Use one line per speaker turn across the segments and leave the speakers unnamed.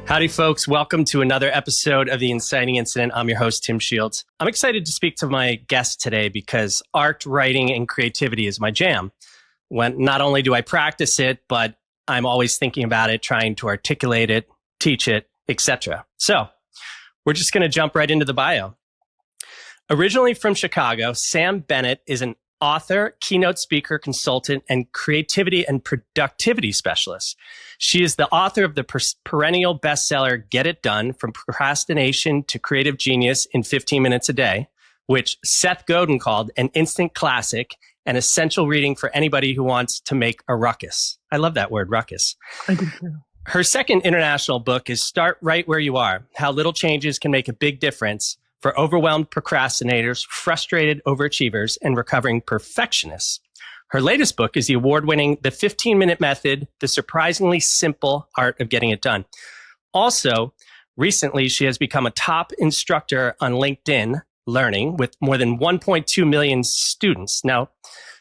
Howdy, folks. Welcome to another episode of the Inciting Incident. I'm your host, Tim Shields. I'm excited to speak to my guest today because art, writing, and creativity is my jam. When not only do I practice it, but I'm always thinking about it, trying to articulate it, teach it, etc. So we're just going to jump right into the bio. Originally from Chicago, Sam Bennett is an author, keynote speaker, consultant, and creativity and productivity specialist. She is the author of the perennial bestseller, Get It Done, From Procrastination to Creative Genius in 15 Minutes a Day, which Seth Godin called an instant classic and essential reading for anybody who wants to make a ruckus. I love that word, ruckus.
I do too.
Her second international book is Start Right Where You Are, How Little Changes Can Make a Big Difference for Overwhelmed Procrastinators, Frustrated Overachievers, and Recovering Perfectionists. Her latest book is the award-winning The 15-Minute Method, The Surprisingly Simple Art of Getting It Done. Also, recently, she has become a top instructor on LinkedIn Learning with more than 1.2 million students. Now,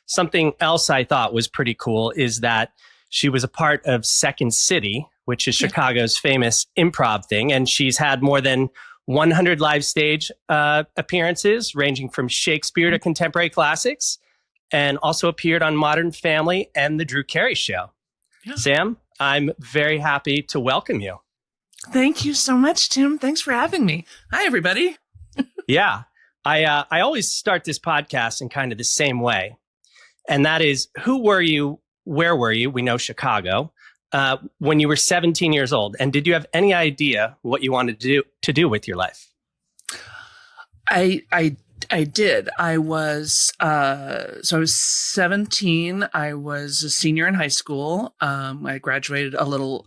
something else I thought was pretty cool is that she was a part of Second City, which is Chicago's famous improv thing, and she's had more than 100 live stage appearances, ranging from Shakespeare to contemporary classics, and also appeared on Modern Family and The Drew Carey Show. Yeah. Sam, I'm very happy to welcome you.
Thank you so much, Tim. Thanks for having me. Hi, everybody.
Yeah, I always start this podcast in kind of the same way, and that is, who were you? Where were you? We know Chicago. When you were 17 years old, and did you have any idea what you wanted to do with your life?
I did. I was I was 17. I was a senior in high school. I graduated a little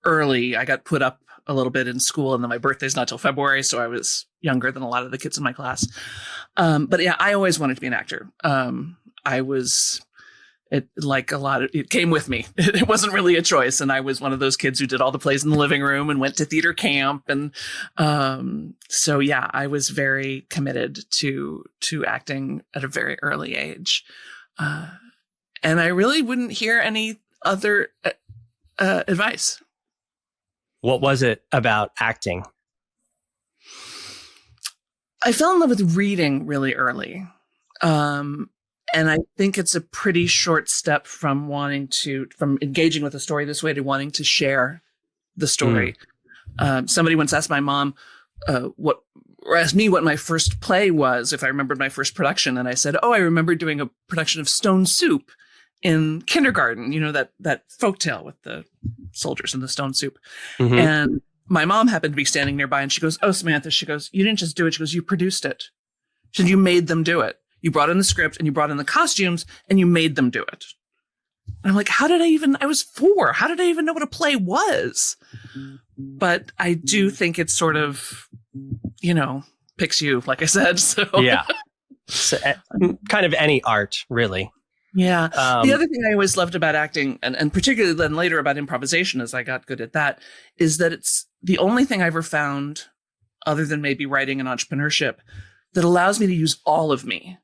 early. I got put up a little bit in school, and then my birthday's not till February, so I was younger than a lot of the kids in my class. But yeah, I always wanted to be an actor. It came with me. It wasn't really a choice. And I was one of those kids who did all the plays in the living room and went to theater camp. And so, yeah, I was very committed to acting at a very early age. And I really wouldn't hear any other advice.
What was it about acting?
I fell in love with reading really early. And I think it's a pretty short step from engaging with a story this way to wanting to share the story. Somebody once asked my mom asked me what my first play was, if I remembered my first production. And I said, I remember doing a production of Stone Soup in kindergarten, that folktale with the soldiers and the stone soup. Mm-hmm. And my mom happened to be standing nearby, and she goes, Samantha, she goes, you didn't just do it. She goes, you produced it. She said, you made them do it. You brought in the script and you brought in the costumes and you made them do it. And I'm like, I was 4. How did I even know what a play was? But I do think it sort of, picks you, like I said. So
yeah, so, kind of any art, really.
Yeah. The other thing I always loved about acting, and particularly then later about improvisation as I got good at that, is that it's the only thing I ever found, other than maybe writing and entrepreneurship, that allows me to use all of me.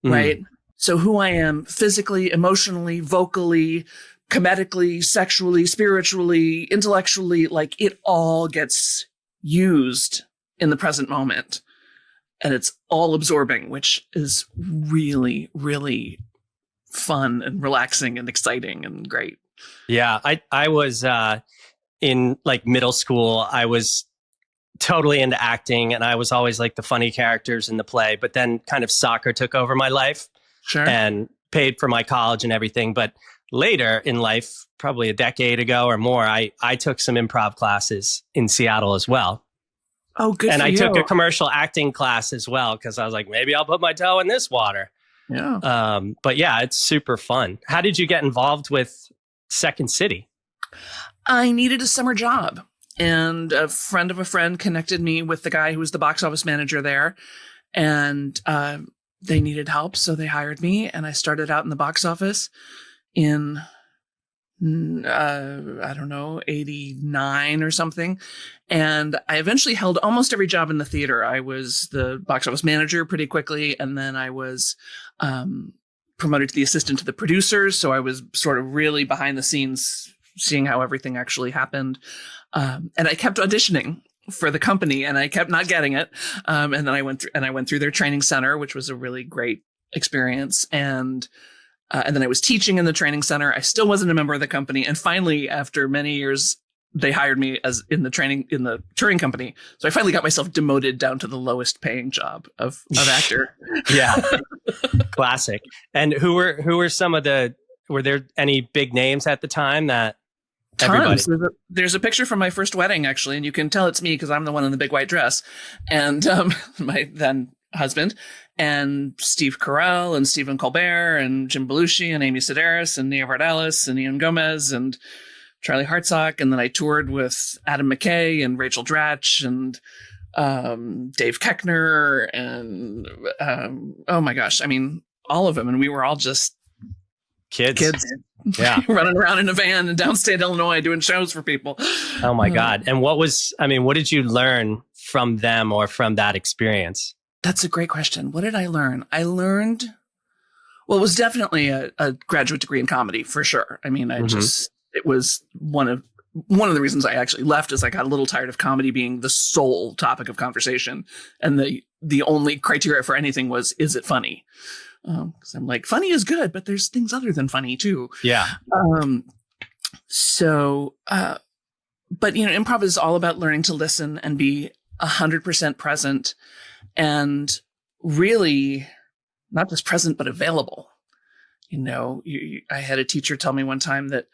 Right. So who I am physically, emotionally, vocally, comedically, sexually, spiritually, intellectually, like it all gets used in the present moment. And it's all absorbing, which is really, really fun and relaxing and exciting and great.
Yeah. I was in like middle school. I was totally into acting, and I was always like the funny characters in the play, but then kind of soccer took over my life.
Sure.
And paid for my college and everything. But later in life, probably a decade ago or more, I took some improv classes in Seattle as well.
Oh, good.
And
for
I
you.
took a commercial acting class as well, because I was like, maybe I'll put my toe in this water.
Yeah.
But yeah, it's super fun. How did you get involved with Second City?
I needed a summer job. And a friend of a friend connected me with the guy who was the box office manager there. And they needed help, so they hired me. And I started out in the box office in, 89 or something. And I eventually held almost every job in the theater. I was the box office manager pretty quickly. And then I was promoted to the assistant to the producers. So I was sort of really behind the scenes, seeing how everything actually happened. And I kept auditioning for the company, and I kept not getting it. And then I went through their training center, which was a really great experience. And then I was teaching in the training center. I still wasn't a member of the company. And finally, after many years, they hired me as in the touring company. So I finally got myself demoted down to the lowest paying job of actor.
Yeah. Classic. And who were some of were there any big names at the time that everybody?
There's a picture from my first wedding, actually, and you can tell it's me because I'm the one in the big white dress. And my then husband, and Steve Carell and Stephen Colbert and Jim Belushi and Amy Sedaris and Nia Vardalos and Ian Gomez and Charlie Hartsock. And then I toured with Adam McKay and Rachel Dratch and Dave Keckner and oh my gosh, I mean, all of them. And we were all just kids. Yeah. Running around in a van in downstate Illinois doing shows for people.
Oh my God. And what did you learn from them or from that experience?
That's a great question. What did I learn? I learned, well, it was definitely a graduate degree in comedy for sure. I mean, it was one of the reasons I actually left is I got a little tired of comedy being the sole topic of conversation. And the only criteria for anything was, is it funny? Because I'm like, funny is good, but there's things other than funny too.
Yeah.
But improv is all about learning to listen and be 100% present, and really not just present, but available. I had a teacher tell me one time that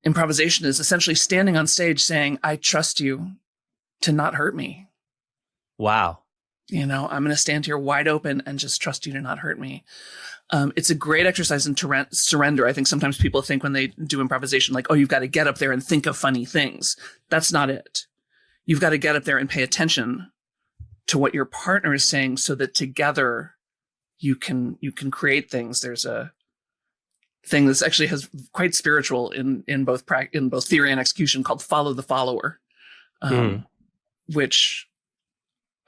improvisation is essentially standing on stage saying, I trust you to not hurt me.
Wow.
I'm going to stand here wide open and just trust you to not hurt me. It's a great exercise in surrender. I think sometimes people think when they do improvisation, like, oh, you've got to get up there and think of funny things. That's not it. You've got to get up there and pay attention to what your partner is saying so that together you can create things. There's a thing that's actually has quite spiritual in both theory and execution called follow the follower, which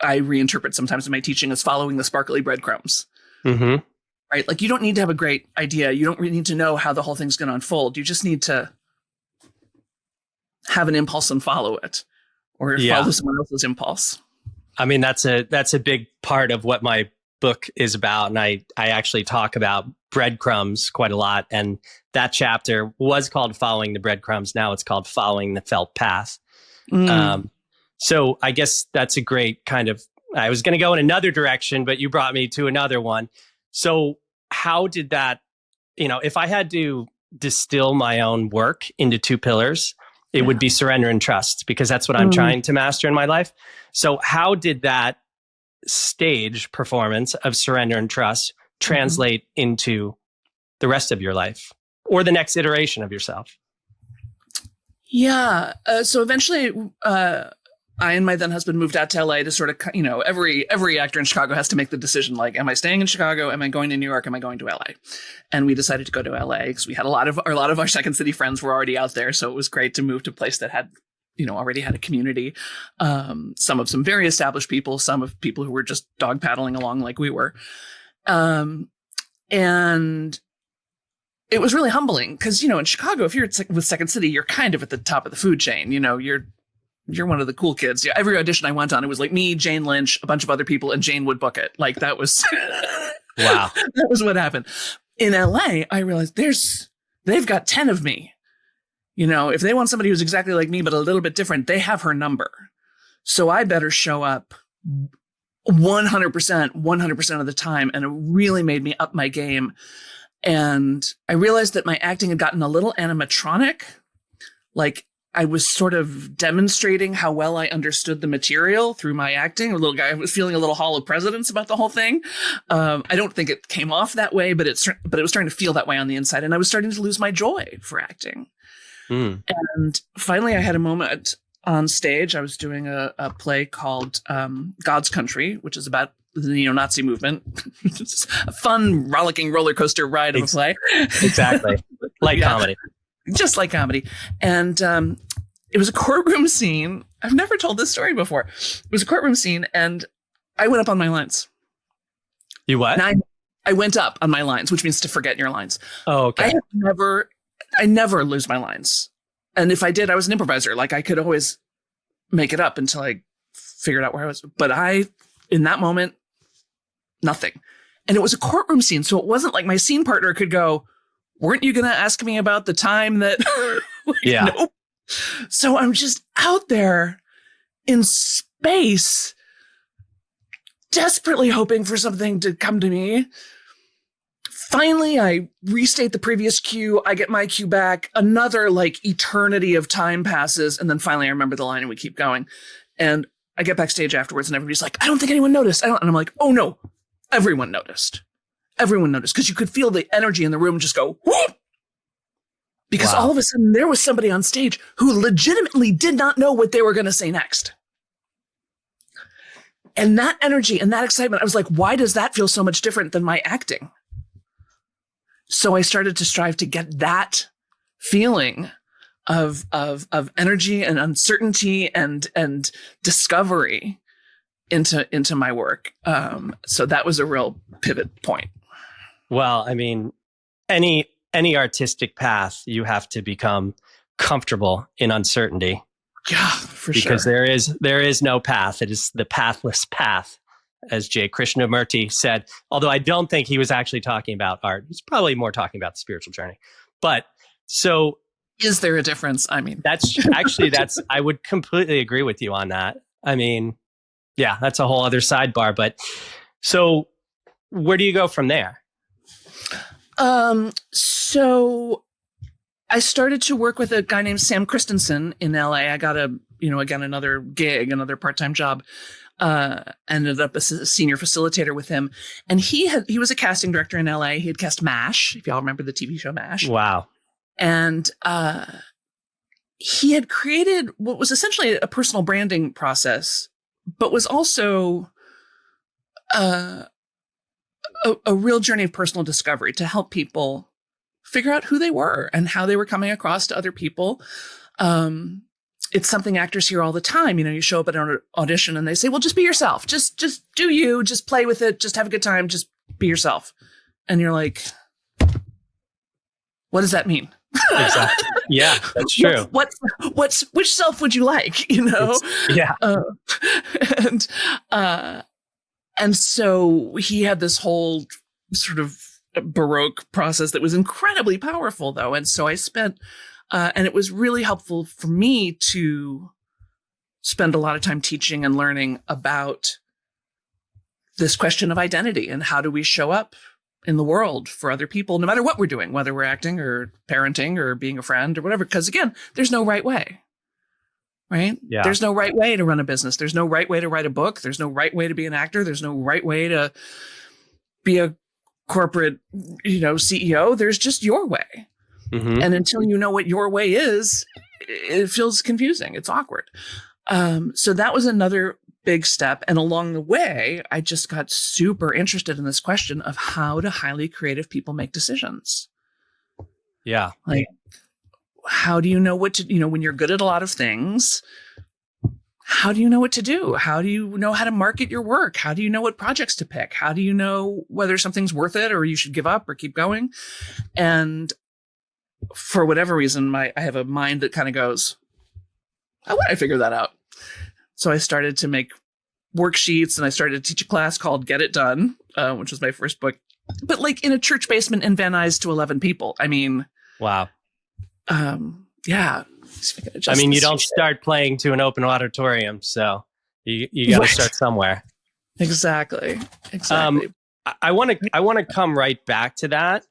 I reinterpret sometimes in my teaching as following the sparkly breadcrumbs. Mm-hmm. Right? Like, you don't need to have a great idea. You don't really need to know how the whole thing's going to unfold. You just need to have an impulse and follow it, or follow someone else's impulse.
I mean, that's a big part of what my book is about. And I actually talk about breadcrumbs quite a lot. And that chapter was called Following the Breadcrumbs. Now it's called Following the Felt Path. So I guess that's a great kind of, I was going to go in another direction, but you brought me to another one. So how did that, if I had to distill my own work into two pillars, it would be surrender and trust, because that's what I'm trying to master in my life. So how did that stage performance of surrender and trust translate into the rest of your life or the next iteration of yourself?
Yeah. So eventually, I and my then husband moved out to LA to sort of, every actor in Chicago has to make the decision, like, am I staying in Chicago? Am I going to New York? Am I going to LA? And we decided to go to LA because we had a lot of our Second City friends were already out there. So it was great to move to a place that had, already had a community. Some very established people, some of people who were just dog paddling along like we were. And it was really humbling because, in Chicago, if you're with Second City, you're kind of at the top of the food chain. You're one of the cool kids. Yeah, every audition I went on, it was like me, Jane Lynch, a bunch of other people, and Jane would book it. Like, that was
wow.
That was what happened. In LA, I realized they've got 10 of me. If they want somebody who's exactly like me but a little bit different, they have her number. So I better show up 100% of the time. And it really made me up my game. And I realized that my acting had gotten a little animatronic. Like, I was sort of demonstrating how well I understood the material through my acting. I was feeling a little Hall of Presidents about the whole thing. I don't think it came off that way, but it was starting to feel that way on the inside. And I was starting to lose my joy for acting. And finally, I had a moment on stage. I was doing a play called God's Country, which is about the neo-Nazi movement. It's a fun, rollicking roller coaster ride of a play.
Exactly. Like comedy.
Just like comedy. And it was a courtroom scene. I've never told this story before. It was a courtroom scene, and I went up on my lines.
You what?
And I went up on my lines, which means to forget your lines.
Oh, okay.
I never lose my lines. And if I did, I was an improviser. Like, I could always make it up until I figured out where I was. But in that moment, nothing. And it was a courtroom scene. So it wasn't like my scene partner could go, weren't you going to ask me about the time that?
Yeah.
Nope. So I'm just out there in space, desperately hoping for something to come to me. Finally, I restate the previous cue. I get my cue back. Another like eternity of time passes. And then finally I remember the line and we keep going. And I get backstage afterwards and everybody's like, I don't think anyone noticed. And I'm like, oh no, everyone noticed. Everyone noticed because you could feel the energy in the room just go, whoop! Because all of a sudden there was somebody on stage who legitimately did not know what they were going to say next. And that energy and that excitement, I was like, why does that feel so much different than my acting? So I started to strive to get that feeling of energy and uncertainty and discovery into my work. So that was a real pivot point.
Well, I mean, any artistic path, you have to become comfortable in uncertainty.
Yeah, for sure.
Because there is no path. It is the pathless path, as J. Krishnamurti said. Although I don't think he was actually talking about art. He's probably more talking about the spiritual journey. But so,
is there a difference? I mean,
I would completely agree with you on that. I mean, yeah, that's a whole other sidebar. But so, where do you go from there?
So I started to work with a guy named Sam Christensen in LA. I got another gig, another part-time job, ended up as a senior facilitator with him. And he was a casting director in LA. He had cast MASH, if y'all remember the TV show MASH.
Wow.
And, he had created what was essentially a personal branding process, but was also, a real journey of personal discovery to help people figure out who they were and how they were coming across to other people. It's something actors hear all the time. You show up at an audition and they say, well, just be yourself. Just do you, just play with it. Just have a good time. Just be yourself. And you're like, what does that mean?
Exactly. Yeah, that's true.
Which self would you like?
Yeah.
And so he had this whole sort of Baroque process that was incredibly powerful, though. And so I spent, and it was really helpful for me to spend a lot of time teaching and learning about this question of identity and how do we show up in the world for other people, no matter what we're doing, whether we're acting or parenting or being a friend or whatever. Because again, there's no right way. Right?
Yeah.
There's no right way to run a business. There's no right way to write a book. There's no right way to be an actor. There's no right way to be a corporate, CEO. There's just your way. Mm-hmm. And until you know what your way is, it feels confusing. It's awkward. So that was another big step. And along the way, I just got super interested in this question of how do highly creative people make decisions?
Yeah.
Like, how do you know what to, when you're good at a lot of things, how do you know what to do? How do you know how to market your work? How do you know what projects to pick? How do you know whether something's worth it or you should give up or keep going? And for whatever reason, I have a mind that kind of goes, how would I figure that out? So I started to make worksheets and I started to teach a class called Get It Done, which was my first book, but like in a church basement in Van Nuys to 11 people. I mean,
wow.
Yeah.
I mean, you don't start playing to an open auditorium, so you got to start somewhere.
Exactly.
I want to come right back to that.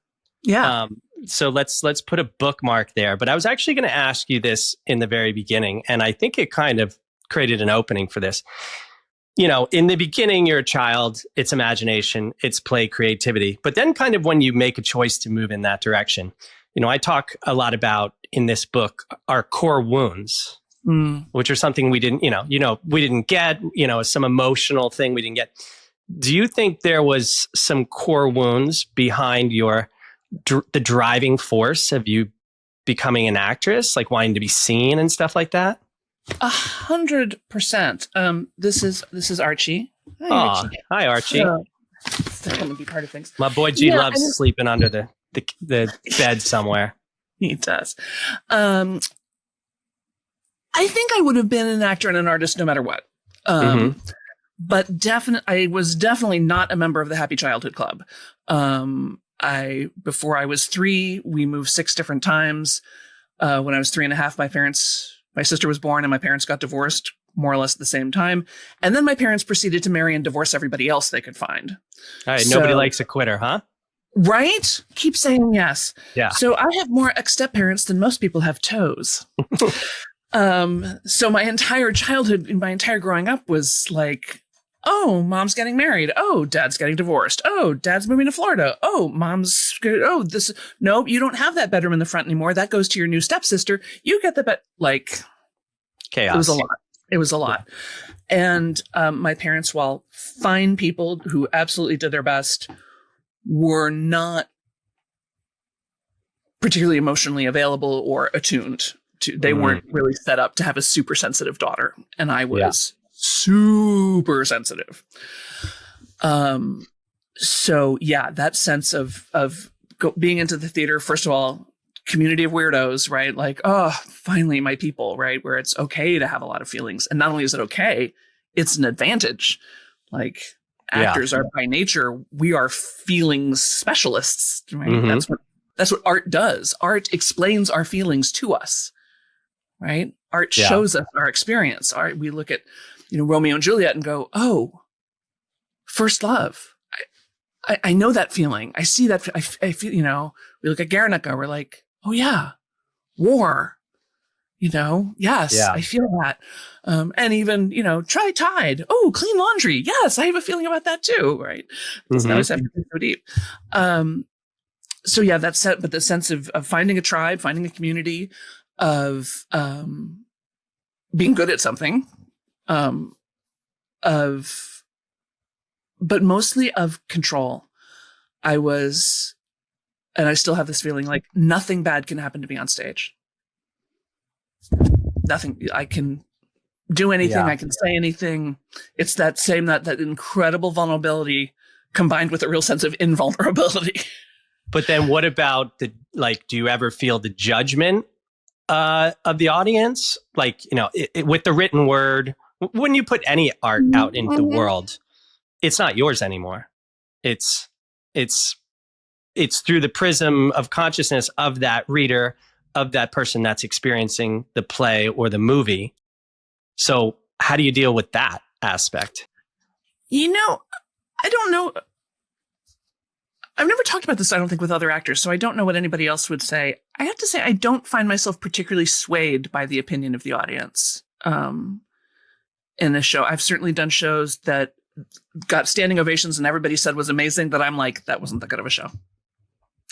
Yeah.
So let's put a bookmark there. But I was actually going to ask you this in the very beginning, and I think it kind of created an opening for this. In the beginning, you're a child, it's imagination, it's play, creativity. But then kind of when you make a choice to move in that direction, I talk a lot about in this book, our core wounds, which are something we didn't, we didn't get, some emotional thing we didn't get. Do you think there was some core wounds behind the driving force of you becoming an actress, like wanting to be seen and stuff like that?
100%. This is Archie.
Hi, Archie.
They're going to be part of things.
My boy G loves sleeping under the bed somewhere.
He does. I think I would have been an actor and an artist no matter what. But I was definitely not a member of the Happy Childhood Club. Before I was 3, we moved 6 different times. When I was 3.5, my sister was born and my parents got divorced more or less at the same time. And then my parents proceeded to marry and divorce everybody else they could find.
All right, nobody likes a quitter, huh?
Right? Keep saying yes.
Yeah.
So I have more ex-step parents than most people have toes. So my entire childhood, my entire growing up was like, oh, mom's getting married. Oh, dad's getting divorced. Oh, dad's moving to Florida. Oh, nope, you don't have that bedroom in the front anymore. That goes to your new stepsister. You get the like
chaos.
It was a lot. And my parents, while fine people who absolutely did their best, were not particularly emotionally available or attuned to. They weren't really set up to have a super sensitive daughter, and I was super sensitive. So yeah, that sense of being into the theater, first of all, community of weirdos, right? Like, oh, finally my people, right? Where it's okay to have a lot of feelings. And not only is it okay, it's an advantage. Like actors are by nature, we are feelings specialists, right? That's what art does. Art explains our feelings to us, right? Art shows us our experience. We look at, Romeo and Juliet and go, oh, first love. I know that feeling. I see that. I feel, we look at Guernica. We're like, oh yeah, war, yes, I feel that. And even, try Tide. Oh, clean laundry. Yes, I have a feeling about that too. Right. Doesn't always have to be so deep. So yeah, that's it. But the sense of finding a tribe, finding a community, of being good at something, but mostly of control. And I still have this feeling like nothing bad can happen to me on stage. Nothing. I can do anything. I can say anything. It's that incredible vulnerability combined with a real sense of invulnerability.
But then what about do you ever feel the judgment of the audience? Like, with the written word, when you put any art out into the world, it's not yours anymore. It's through the prism of consciousness of that reader, of that person that's experiencing the play or the movie. So how do you deal with that aspect? I don't know. I've never talked about this, I don't think, with other actors, so I don't know what anybody else would say. I have to say I don't find myself particularly swayed by the opinion of the audience in a show. I've certainly done shows that got standing ovations and everybody said was amazing, that I'm like, that wasn't that good of a show.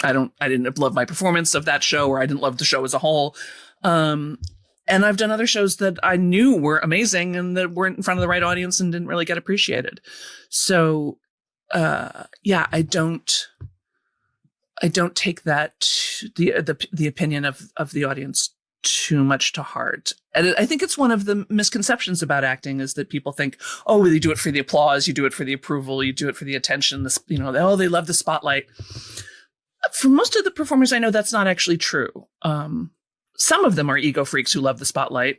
I didn't love my performance of that show, or I didn't love the show as a whole. And I've done other shows that I knew were amazing and that weren't in front of the right audience and didn't really get appreciated. So I don't take that the opinion of the audience too much to heart. And I think it's one of the misconceptions about acting is that people think, oh, you do it for the applause, you do it for the approval, you do it for the attention, they love the spotlight. For most of the performers I know, that's not actually true. Some of them are ego freaks who love the spotlight,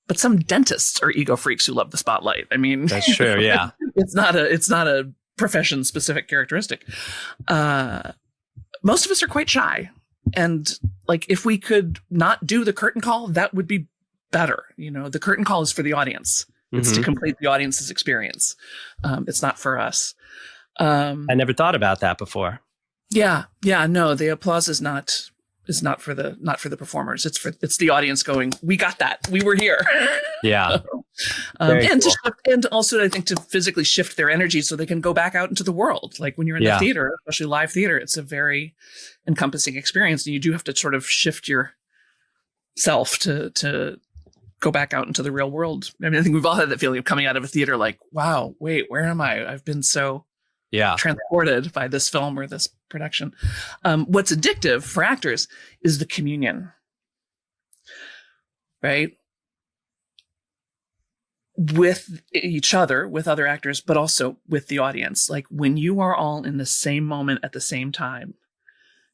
but some dentists are ego freaks who love the spotlight. I mean, that's true. Yeah.
It's not a profession specific characteristic. Most of us are quite shy. And if we could not do the curtain call, that would be better. The curtain call is for the audience. It's to complete the audience's experience. It's not for us.
I never thought about that before.
Yeah. No, the applause is not for the performers. It's the audience going, we got that. We were here. Yeah. And also I think to physically shift their energy so they can go back out into the world. Like when you're in the theater, especially live theater, it's a very encompassing experience. And you do have to sort of shift yourself to go back out into the real world. I mean, I think we've all had that feeling of coming out of a theater like, wow, wait, where am I? I've been so transported by this film or this production. What's addictive for actors is the communion, right? With each other, with other actors, but also with the audience. Like when you are all in the same moment at the same time,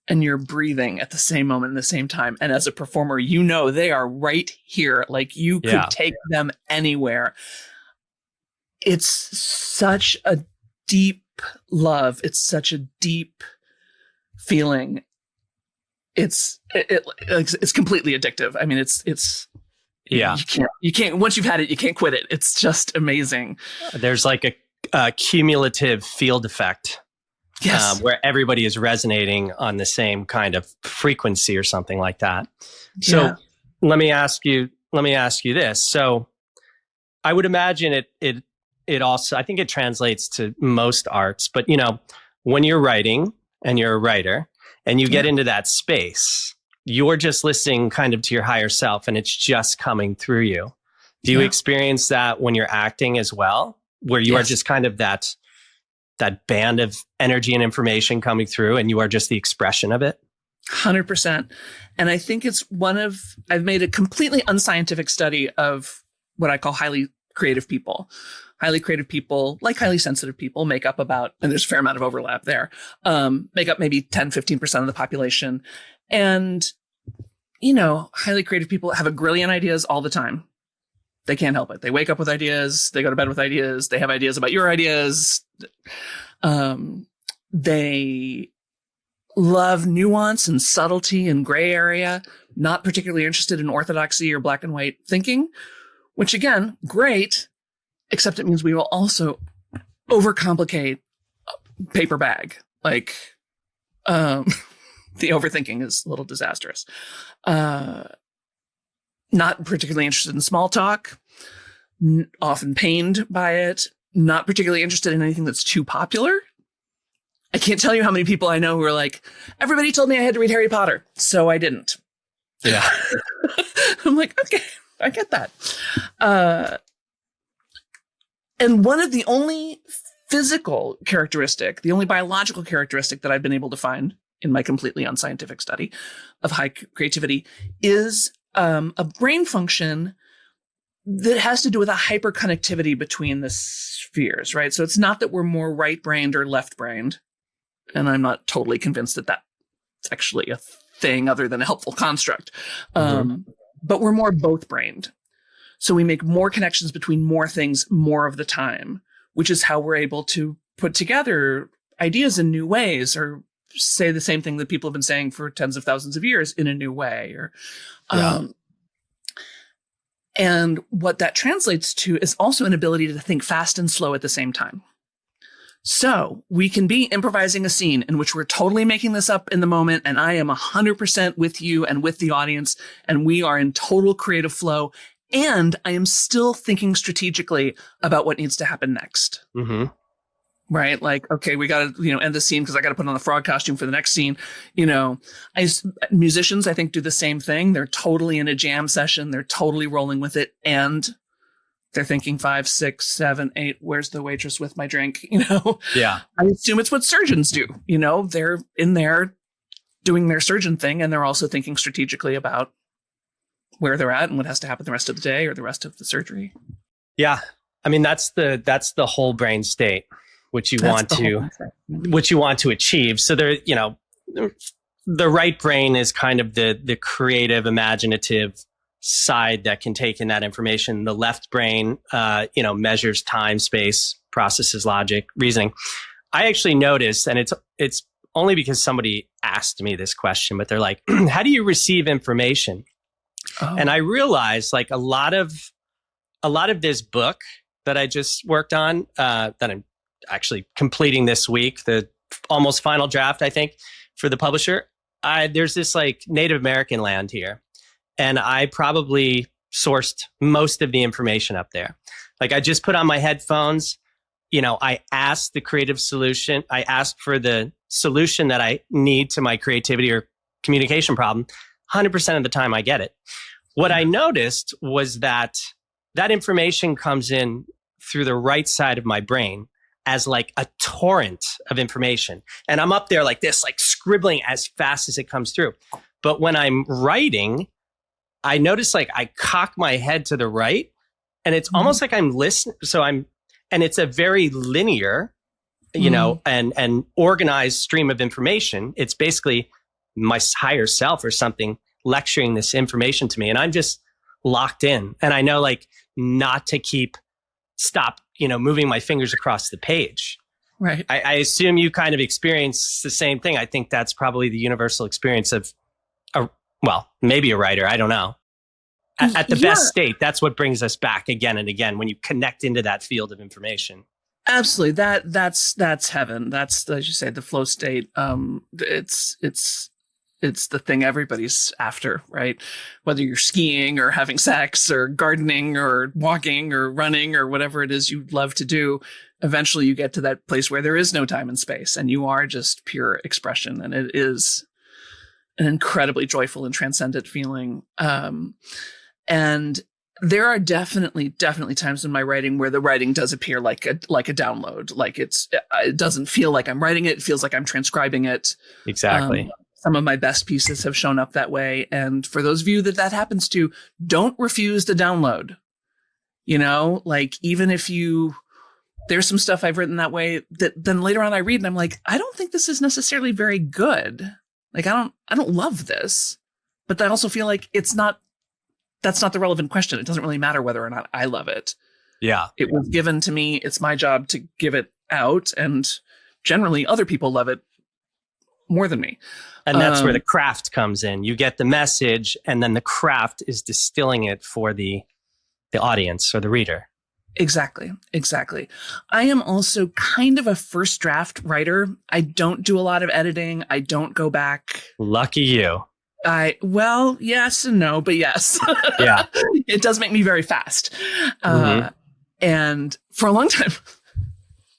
and you're breathing at the same moment, in the same time. And as a performer, they are right here. Like you could take them anywhere. It's such a deep love. It's such a deep feeling. It's completely addictive. I mean, it's you can't once you've had it, you can't quit it. It's just amazing.
There's like a cumulative field effect.
Yes.
Where everybody is resonating on the same kind of frequency or something like that. So let me ask you this. So I would imagine it also, I think it translates to most arts, but when you're writing and you're a writer and you get into that space, you're just listening kind of to your higher self and it's just coming through you. Do you experience that when you're acting as well, where you are just kind of that band of energy and information coming through and you are just the expression of it?
100%. And I think I've made a completely unscientific study of what I call highly creative people. Highly creative people, like highly sensitive people, make up about, and there's a fair amount of overlap there, make up maybe 10, 15% of the population. And, highly creative people have a grillion ideas all the time. They can't help it. They wake up with ideas. They go to bed with ideas. They have ideas about your ideas. They love nuance and subtlety and gray area, not particularly interested in orthodoxy or black and white thinking, which again, great, except it means we will also overcomplicate paper bag. Like, the overthinking is a little disastrous. Not particularly interested in small talk, often pained by it, not particularly interested in anything that's too popular. I can't tell you how many people I know who are like, everybody told me I had to read Harry Potter, so I didn't.
Yeah.
I'm like, okay, I get that. And one of the only physical characteristic, the only biological characteristic that I've been able to find in my completely unscientific study of high creativity is a brain function that has to do with a hyperconnectivity between the spheres, right? So it's not that we're more right-brained or left-brained, and I'm not totally convinced that that's actually a thing other than a helpful construct, but we're more both-brained. So we make more connections between more things more of the time, which is how we're able to put together ideas in new ways or say the same thing that people have been saying for tens of thousands of years in a new way. And what that translates to is also an ability to think fast and slow at the same time. So we can be improvising a scene in which we're totally making this up in the moment, and I am 100% with you and with the audience, and we are in total creative flow, and I am still thinking strategically about what needs to happen next.
Mm-hmm.
Right? Like, okay, we got to, end the scene because I got to put on the frog costume for the next scene. Musicians, I think, do the same thing. They're totally in a jam session. They're totally rolling with it. And they're thinking 5, 6, 7, 8, where's the waitress with my drink?
Yeah.
I assume it's what surgeons do. They're in there doing their surgeon thing. And they're also thinking strategically about where they're at and what has to happen the rest of the day or the rest of the surgery.
Yeah. I mean, that's the whole brain state, which you want to achieve. So there, the right brain is kind of the creative, imaginative side that can take in that information. The left brain, measures time, space, processes logic, reasoning. I actually noticed, and it's only because somebody asked me this question, but they're like, how do you receive information? Oh. And I realized like a lot of this book that I just worked on, that I'm actually completing this week, the almost final draft, I think, for the publisher. There's this like Native American land here, and I probably sourced most of the information up there. Like I just put on my headphones, I asked the creative solution. I asked for the solution that I need to my creativity or communication problem. 100% of the time I get it. What I noticed was that information comes in through the right side of my brain as like a torrent of information. And I'm up there like this, like scribbling as fast as it comes through. But when I'm writing, I notice like I cock my head to the right and it's almost like I'm listening. And it's a very linear, and organized stream of information. It's basically my higher self or something lecturing this information to me. And I'm just locked in. And I know like not to stop, moving my fingers across the page.
Right.
I assume you kind of experience the same thing. I think that's probably the universal experience of maybe a writer. I don't know. At the best state, that's what brings us back again and again when you connect into that field of information.
Absolutely. That's heaven. That's, as you say, the flow state. It's the thing everybody's after, right? Whether you're skiing or having sex or gardening or walking or running or whatever it is you love to do, eventually you get to that place where there is no time and space and you are just pure expression. And it is an incredibly joyful and transcendent feeling. And there are definitely times in my writing where the writing does appear like a download. Like it doesn't feel like I'm writing it. It feels like I'm transcribing it.
Exactly.
Some of my best pieces have shown up that way. And for those of you that happens to, don't refuse to download. Like even if there's some stuff I've written that way that then later on I read and I'm like, I don't think this is necessarily very good. Like, I don't love this, but I also feel like that's not the relevant question. It doesn't really matter whether or not I love it.
Yeah.
It was given to me. It's my job to give it out. And generally other people love it more than me.
And that's where the craft comes in. You get the message and then the craft is distilling it for the audience or the reader.
Exactly. I am also kind of a first draft writer. I don't do a lot of editing. I don't go back.
Lucky you.
Yes and no, but yes.
Yeah.
It does make me very fast. And for a long time,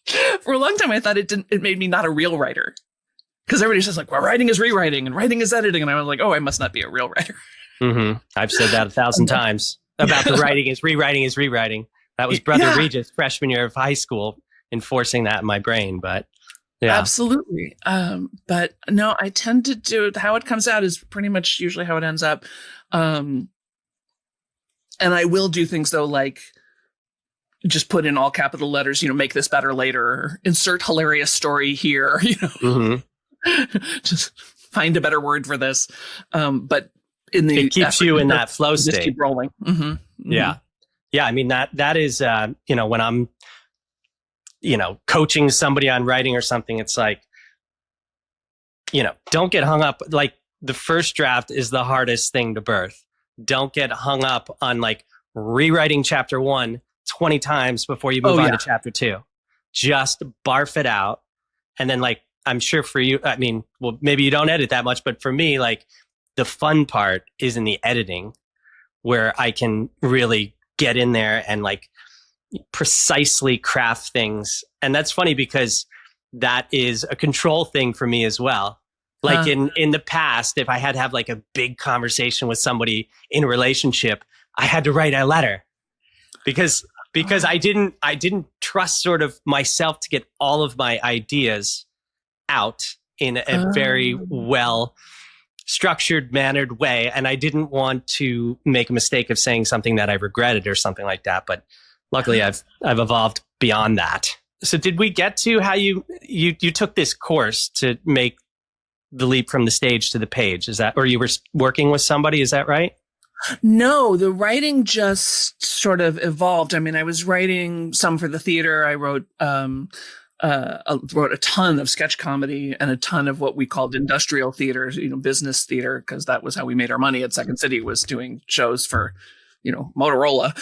I thought it made me not a real writer. Because everybody's just like, well, writing is rewriting and writing is editing. And I was like, oh, I must not be a real writer.
Mm-hmm. I've said that 1,000 times about the writing is rewriting. That was Brother Regis freshman year of high school enforcing that in my brain. But yeah,
absolutely. But no, I tend to do how it comes out is pretty much usually how it ends up. And I will do things though, like just put in all capital letters, make this better later, or insert hilarious story here,
Mm-hmm.
Just find a better word for this. But
it keeps you in that flow state.
Just keep rolling. Mm-hmm. Mm-hmm.
Yeah. Yeah. I mean, that is, when I'm, coaching somebody on writing or something, it's like, don't get hung up. Like the first draft is the hardest thing to birth. Don't get hung up on like rewriting chapter 1 20 times before you move on to chapter 2. Just barf it out. And then like, I'm sure for you, I mean, well, maybe you don't edit that much, but for me, like the fun part is in the editing where I can really get in there and like precisely craft things. And that's funny because that is a control thing for me as well. Like in the past, if I had to have like a big conversation with somebody in a relationship, I had to write a letter because I didn't trust sort of myself to get all of my ideas out in a very well structured, mannered way. And I didn't want to make a mistake of saying something that I regretted or something like that. But luckily I've evolved beyond that. So did we get to how you took this course to make the leap from the stage to the page? Is that, or you were working with somebody? Is that right?
No, the writing just sort of evolved. I mean, I was writing some for the theater. I wrote a ton of sketch comedy and a ton of what we called industrial theater, business theater, because that was how we made our money at Second City, was doing shows for, Motorola,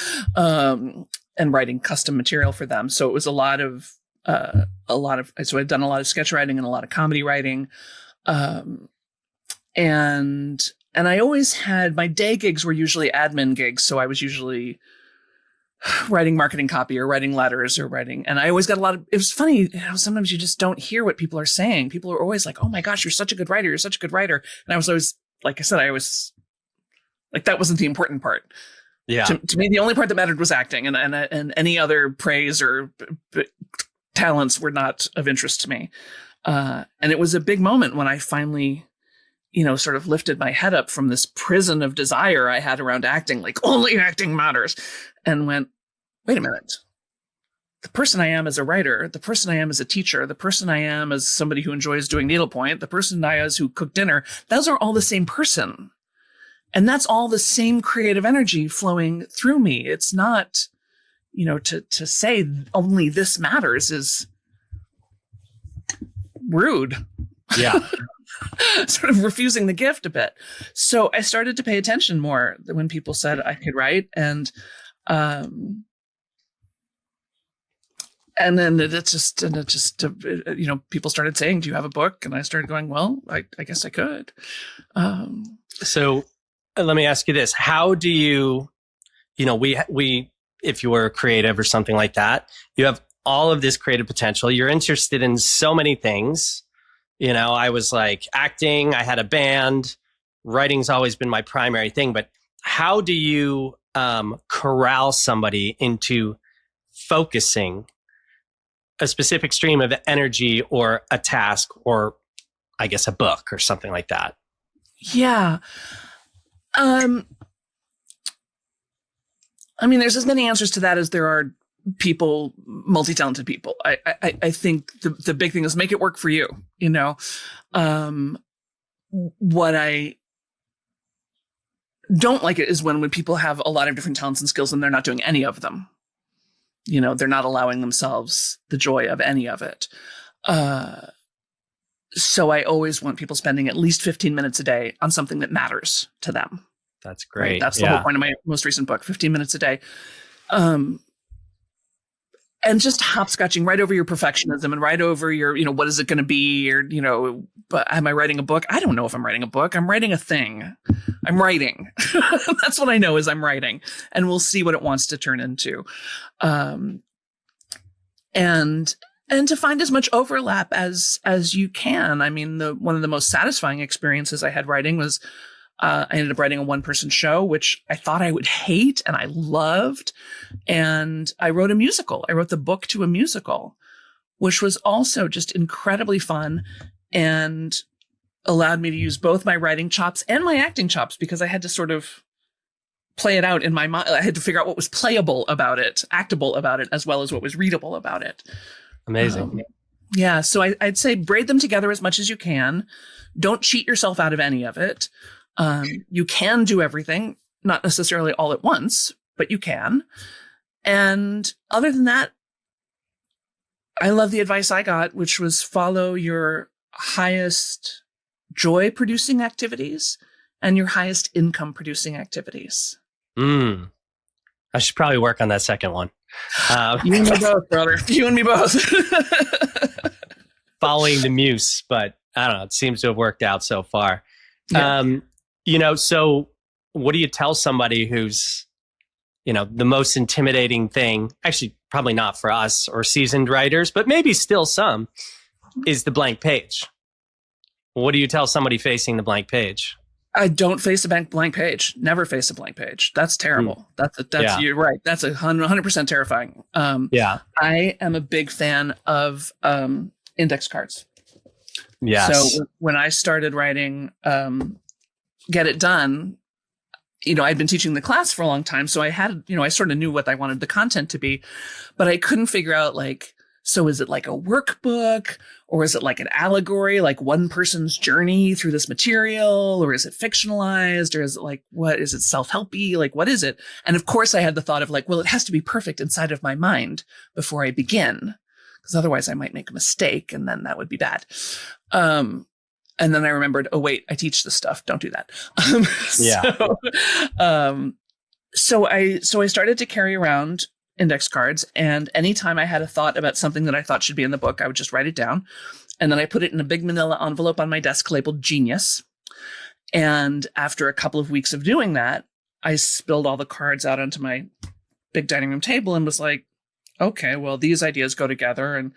and writing custom material for them. So it was so I'd done a lot of sketch writing and a lot of comedy writing. And I always had, my day gigs were usually admin gigs. So I was usually writing marketing copy or writing letters or writing. And I always got it was funny how sometimes you just don't hear what people are saying. People are always like, oh my gosh, you're such a good writer. You're such a good writer. And I was always, like I said, like, that wasn't the important part.
Yeah.
To me, the only part that mattered was acting, and any other praise or talents were not of interest to me. And it was a big moment when I finally, sort of lifted my head up from this prison of desire I had around acting, like only acting matters, and went, wait a minute. the person I am as a writer, the person I am as a teacher, the person I am as somebody who enjoys doing needlepoint, the person I am as who cooked dinner, those are all the same person. And that's all the same creative energy flowing through me. It's not, to say only this matters is rude.
Yeah.
Sort of refusing the gift a bit. So I started to pay attention more when people said I could write. And then it just, people started saying, do you have a book? And I started going, well, I guess I could.
So let me ask you this. How do you, we, if you were creative or something like that, you have all of this creative potential. You're interested in so many things. I was like acting, I had a band, writing's always been my primary thing, but how do you corral somebody into focusing a specific stream of energy or a task or I guess a book or something like that?
Yeah. There's as many answers to that as there are people, multi-talented people. I think the big thing is make it work for you. What I don't like it is when people have a lot of different talents and skills and they're not doing any of them. They're not allowing themselves the joy of any of it. So I always want people spending at least 15 minutes a day on something that matters to them.
That's great.
Right? That's the whole point of my most recent book, 15 minutes a day. And just hopscotching right over your perfectionism and right over your, what is it going to be? Or, but am I writing a book? I don't know if I'm writing a book. I'm writing a thing. I'm writing. That's what I know is I'm writing, and we'll see what it wants to turn into. And to find as much overlap as you can. One of the most satisfying experiences I had writing was, I ended up writing a one-person show, which I thought I would hate and I loved. And I wrote a musical. I wrote the book to a musical, which was also just incredibly fun and allowed me to use both my writing chops and my acting chops because I had to sort of play it out in my mind. I had to figure out what was playable about it, actable about it, as well as what was readable about it.
Amazing.
Yeah. So I'd say braid them together as much as you can. Don't cheat yourself out of any of it. You can do everything, not necessarily all at once, but you can. And other than that, I love the advice I got, which was follow your highest joy producing activities and your highest income producing activities.
I should probably work on that second one.
You and me both, brother. You and me both.
Following the muse, but I don't know. It seems to have worked out so far.
Yeah.
So what do you tell somebody who's, the most intimidating thing, actually probably not for us or seasoned writers, but maybe still some, is the blank page. What do you tell somebody facing the blank page?
I don't face a blank page. Never face a blank page. That's terrible. That's You're right. That's 100% terrifying. I am a big fan of index cards.
Yes.
So when I started writing Get It Done, I'd been teaching the class for a long time. So I had, I sort of knew what I wanted the content to be, but I couldn't figure out so is it like a workbook or is it like an allegory, like one person's journey through this material, or is it fictionalized, or is it what is it self-helpy? What is it? And of course I had the thought of well, it has to be perfect inside of my mind before I begin, because otherwise I might make a mistake and then that would be bad. And then I remembered, oh wait, I teach this stuff. Don't do that. So I started to carry around index cards, and anytime I had a thought about something that I thought should be in the book, I would just write it down. And then I put it in a big manila envelope on my desk labeled Genius. And after a couple of weeks of doing that, I spilled all the cards out onto my big dining room table and was like, okay, well, these ideas go together, and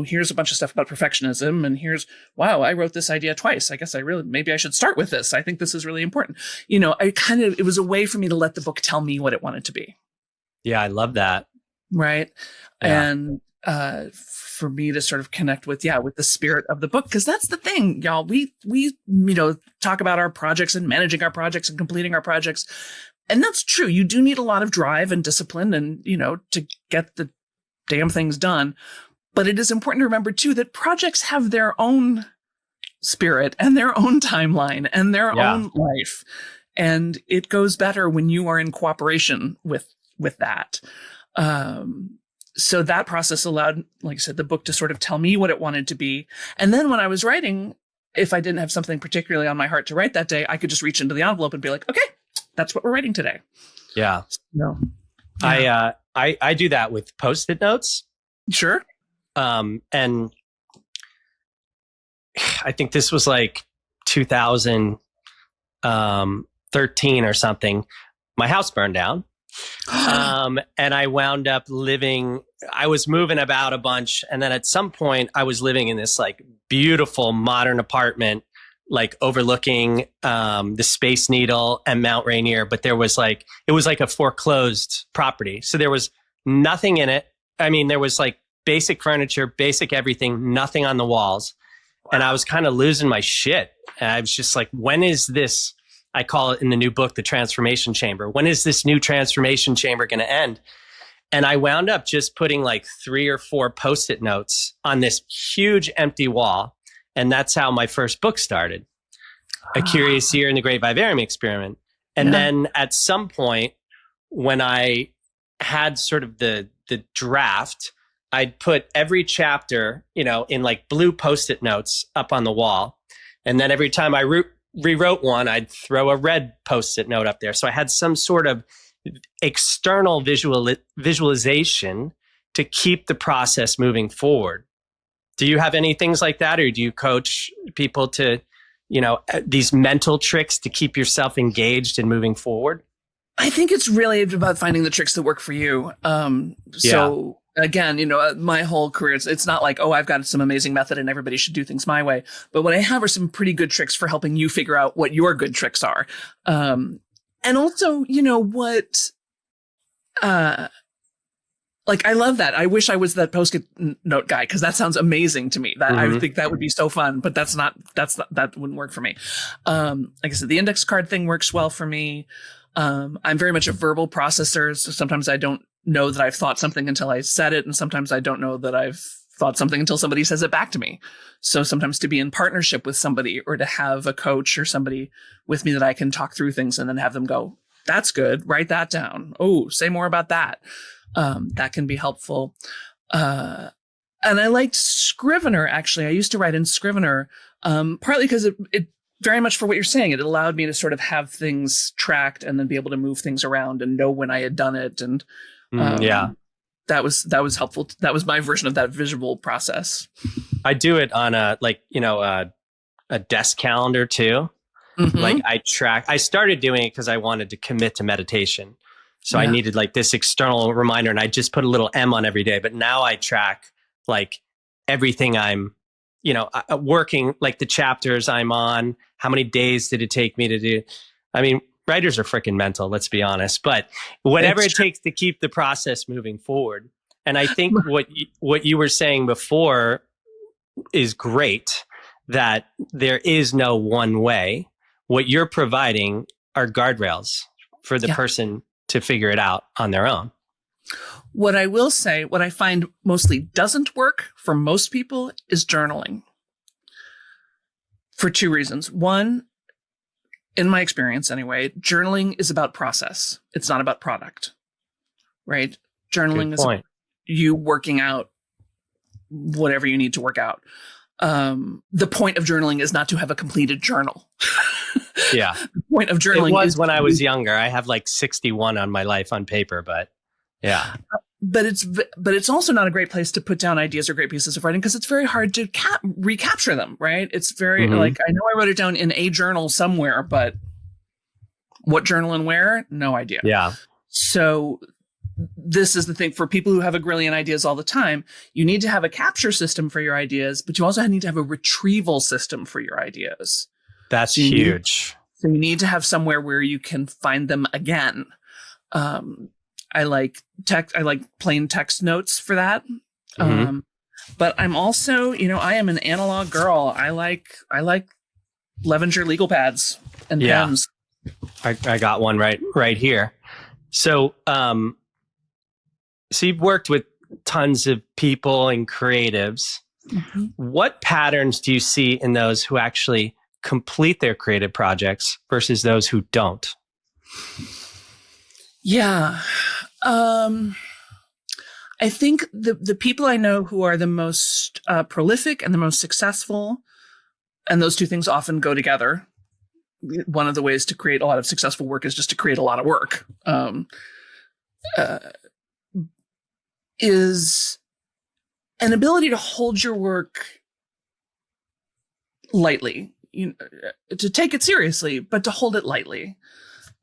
here's a bunch of stuff about perfectionism, and wow, I wrote this idea twice. I guess maybe I should start with this. I think this is really important. It was a way for me to let the book tell me what it wanted to be.
Yeah, I love that.
Right.
Yeah.
And for me to sort of connect with the spirit of the book, because that's the thing, y'all. We talk about our projects and managing our projects and completing our projects. And that's true. You do need a lot of drive and discipline and, to get the damn things done. But it is important to remember, too, that projects have their own spirit and their own timeline and their own life. And it goes better when you are in cooperation with that. So that process allowed, like I said, the book to sort of tell me what it wanted to be. And then when I was writing, if I didn't have something particularly on my heart to write that day, I could just reach into the envelope and be like, okay, that's what we're writing today.
Yeah.
No.
Yeah. I do that with Post-it notes.
Sure.
And I think this was like 2013 or something. My house burned down. And I wound up I was moving about a bunch. And then at some point I was living in this like beautiful modern apartment, like overlooking, the Space Needle and Mount Rainier. But it was like a foreclosed property. So there was nothing in it. I mean, there was like basic furniture, basic everything, nothing on the walls. Wow. And I was kind of losing my shit. And I was just like, when is this? I call it in the new book, the transformation chamber. When is this new transformation chamber going to end? And I wound up just putting like 3 or 4 Post-it notes on this huge empty wall. And that's how my first book started, A Curious Year in the Great Vivarium Experiment. And then at some point when I had sort of the draft, I'd put every chapter, in like blue Post-it notes up on the wall. And then every time I rewrote one, I'd throw a red Post-it note up there. So I had some sort of external visualization to keep the process moving forward. Do you have any things like that? Or do you coach people to, these mental tricks to keep yourself engaged and moving forward?
I think it's really about finding the tricks that work for you. So again, my whole career, it's not like, oh, I've got some amazing method and everybody should do things my way. But what I have are some pretty good tricks for helping you figure out what your good tricks are. And also, I love that. I wish I was that Post-it note guy, because that sounds amazing to me. That I think that would be so fun, but that wouldn't work for me. Like I said, the index card thing works well for me. I'm very much a verbal processor. So sometimes I don't know that I've thought something until I said it. And sometimes I don't know that I've thought something until somebody says it back to me. So sometimes to be in partnership with somebody, or to have a coach or somebody with me that I can talk through things and then have them go, that's good, write that down. Oh, say more about that. That can be helpful. And I liked Scrivener, actually. I used to write in Scrivener, partly because it very much for what you're saying. It allowed me to sort of have things tracked and then be able to move things around and know when I had done it. And that was helpful. That was my version of that visual process. I
do it on a desk calendar too. Mm-hmm. Like I started doing it because I wanted to commit to meditation. So I needed like this external reminder, and I just put a little M on every day. But now I track like everything I'm, working, like the chapters I'm on, how many days did it take me to do? I mean, writers are freaking mental, let's be honest, but whatever it takes to keep the process moving forward. And I think what you were saying before is great, that there is no one way. What you're providing are guardrails for the person to figure it out on their own.
What I will say, what I find mostly doesn't work for most people is journaling. For 2 reasons. One, in my experience anyway, journaling is about process. It's not about product, right? Journaling is you working out whatever you need to work out. The point of journaling is not to have a completed journal.
Yeah.
The point of journaling
was when I was younger. I have like 61 on my life on paper, but yeah.
But it's also not a great place to put down ideas or great pieces of writing, because it's very hard to recapture them, right? It's very like, I know I wrote it down in a journal somewhere, but what journal and where? No idea.
Yeah.
So this is the thing for people who have a grillion ideas all the time. You need to have a capture system for your ideas, but you also need to have a retrieval system for your ideas.
That's huge.
So you need to have somewhere where you can find them again. I like plain text notes for that. But I'm also, I am an analog girl. I like Levenger legal pads and pens.
I got one right here. So, so you've worked with tons of people and creatives.
Mm-hmm.
What patterns do you see in those who actually complete their creative projects versus those who don't?
Yeah. I think the people I know who are the most prolific and the most successful, and those two things often go together. One of the ways to create a lot of successful work is just to create a lot of work. Is an ability to hold your work lightly, to take it seriously, but to hold it lightly.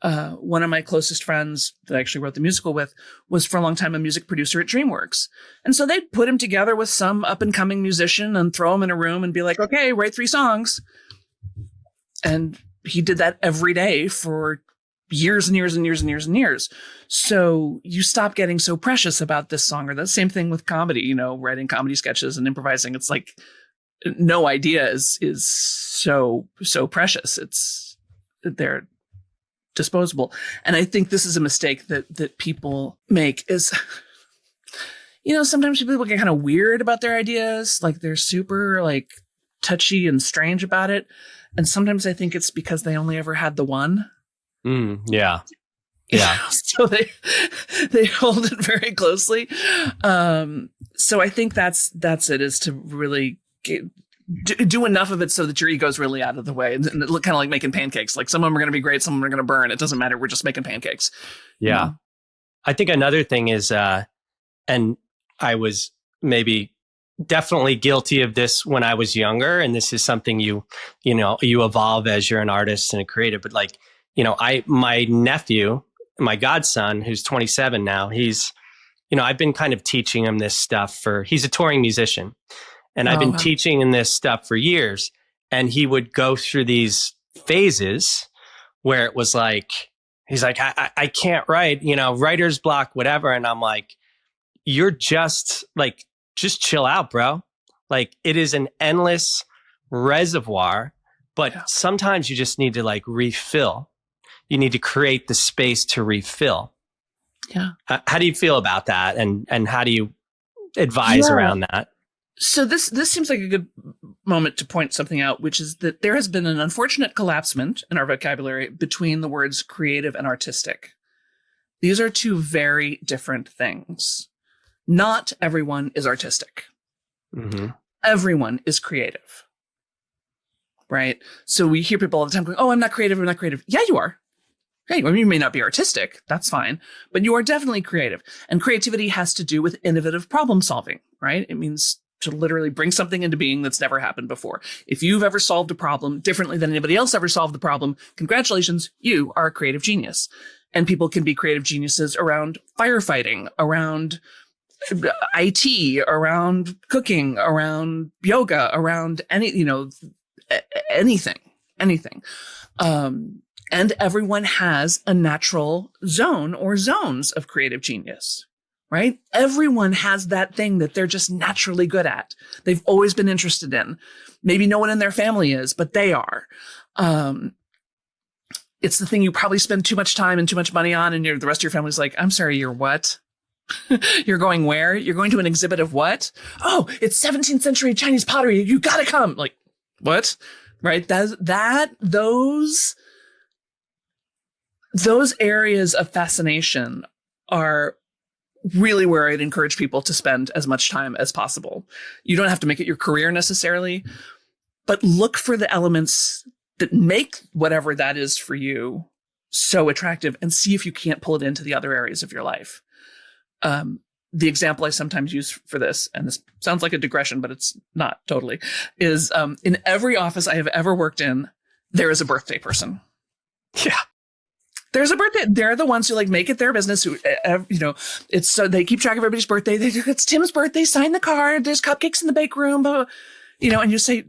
One of my closest friends that I actually wrote the musical with was for a long time a music producer at DreamWorks. And so they'd put him together with some up and coming musician and throw him in a room and be like, okay, write 3 songs. And he did that every day for years and years and years and years and years. So you stop getting so precious about this song, or the same thing with comedy, writing comedy sketches and improvising. It's like no idea is so precious. They're disposable. And I think this is a mistake that people make is, sometimes people get kind of weird about their ideas. Like they're super like touchy and strange about it. And sometimes I think it's because they only ever had the one.
Yeah.
So they hold it very closely. So I think that's it, is to really do enough of it so that your ego's really out of the way, and kind of like making pancakes. Like some of them are going to be great, some of them are going to burn. It doesn't matter. We're just making pancakes.
Yeah. I think another thing is, and I was maybe definitely guilty of this when I was younger, and this is something you evolve as you're an artist and a creative. But like, my nephew, my godson, who's 27 now, he's, I've been kind of teaching him this stuff he's a touring musician. And I've been teaching him this stuff for years. And he would go through these phases where it was like, he's like, I can't write, writer's block, whatever. And I'm like, you're just chill out, bro. Like it is an endless reservoir, but sometimes you just need to like refill. You need to create the space to refill.
Yeah.
How do you feel about that? And how do you advise around that?
So this seems like a good moment to point something out, which is that there has been an unfortunate collapsement in our vocabulary between the words creative and artistic. These are two very different things. Not everyone is artistic.
Mm-hmm.
Everyone is creative. Right? So we hear people all the time going, oh, I'm not creative. Yeah, you are. Yeah, you may not be artistic. That's fine. But you are definitely creative. And creativity has to do with innovative problem solving, right? It means to literally bring something into being that's never happened before. If you've ever solved a problem differently than anybody else ever solved the problem, congratulations, you are a creative genius. And people can be creative geniuses around firefighting, around IT, around cooking, around yoga, around anything. And everyone has a natural zone or zones of creative genius, right? Everyone has that thing that they're just naturally good at. They've always been interested in. Maybe no one in their family is, but they are. It's the thing you probably spend too much time and too much money on, and the rest of your family's like, I'm sorry, you're what? You're going where? You're going to an exhibit of what? Oh, it's 17th century Chinese pottery. You got to come. Like, what? Right? Those areas of fascination are really where I'd encourage people to spend as much time as possible. You don't have to make it your career necessarily, but look for the elements that make whatever that is for you so attractive, and see if you can't pull it into the other areas of your life. The example I sometimes use for this, and this sounds like a digression, but it's not totally, is in every office I have ever worked in, there is a birthday person.
Yeah.
There's a birthday. They're the ones who like make it their business. Who, it's so they keep track of everybody's birthday. It's Tim's birthday. Sign the card. There's cupcakes in the bake room. And you say,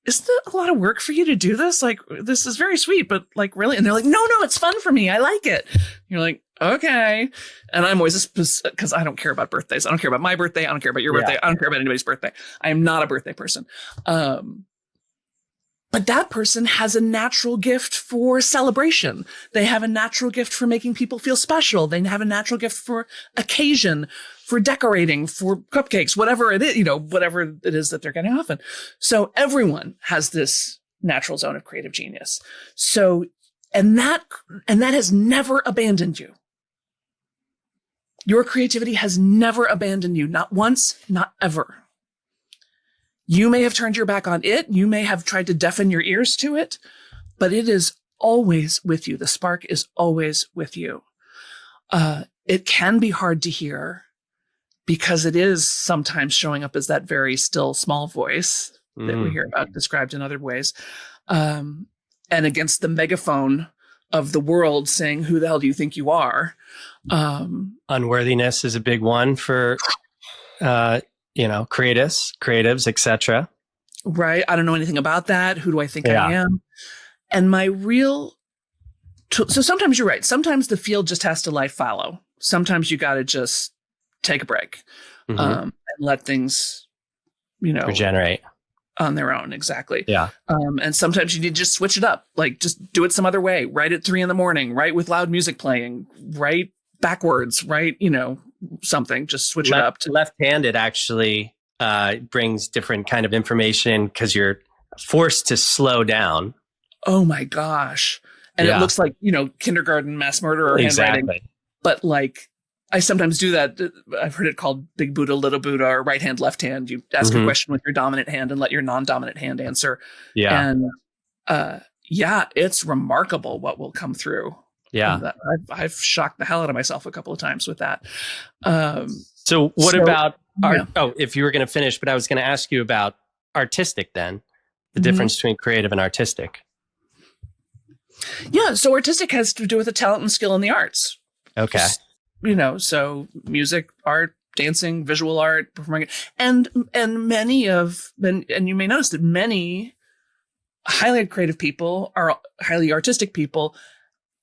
isn't it a lot of work for you to do this? Like, this is very sweet, but like, really? And they're like, no, it's fun for me. I like it. You're like, okay. And I'm always, because I don't care about birthdays. I don't care about my birthday. I don't care about your birthday. I don't care about anybody's birthday. I am not a birthday person. But But that person has a natural gift for celebration. They have a natural gift for making people feel special. They have a natural gift for occasion, for decorating, for cupcakes, whatever it is, whatever it is that they're getting often. So everyone has this natural zone of creative genius. So, and that has never abandoned you. Your creativity has never abandoned you. Not once, not ever. You may have turned your back on it. You may have tried to deafen your ears to it, but it is always with you. The spark is always with you. It can be hard to hear because it is sometimes showing up as that very still, small voice that we hear about described in other ways. And against the megaphone of the world saying, who the hell do you think you are?
Unworthiness is a big one for, creatives, etc.
Right. I don't know anything about that. Who do I think I am? And my so sometimes you're right. Sometimes the field just has to lie fallow. Sometimes you got to just take a break and let things,
regenerate
on their own. Exactly.
Yeah.
And sometimes you need to just switch it up. Like just do it some other way. Write at 3 a.m, write with loud music playing, write backwards, write, something, just switch it up.
Left-handed actually brings different kind of information because you're forced to slow down.
Oh my gosh. And it looks like, kindergarten mass murderer handwriting. But like, I sometimes do that. I've heard it called Big Buddha, Little Buddha, or right hand, left hand. You ask a question with your dominant hand and let your non-dominant hand answer.
Yeah.
And it's remarkable what will come through.
Yeah.
I've shocked the hell out of myself a couple of times with that.
So what about art? Oh, if you were going to finish, but I was going to ask you about artistic then, the difference between creative and artistic.
Yeah. So artistic has to do with the talent and skill in the arts.
Okay.
So music, art, dancing, visual art, performing, and you may notice that many highly creative people are highly artistic people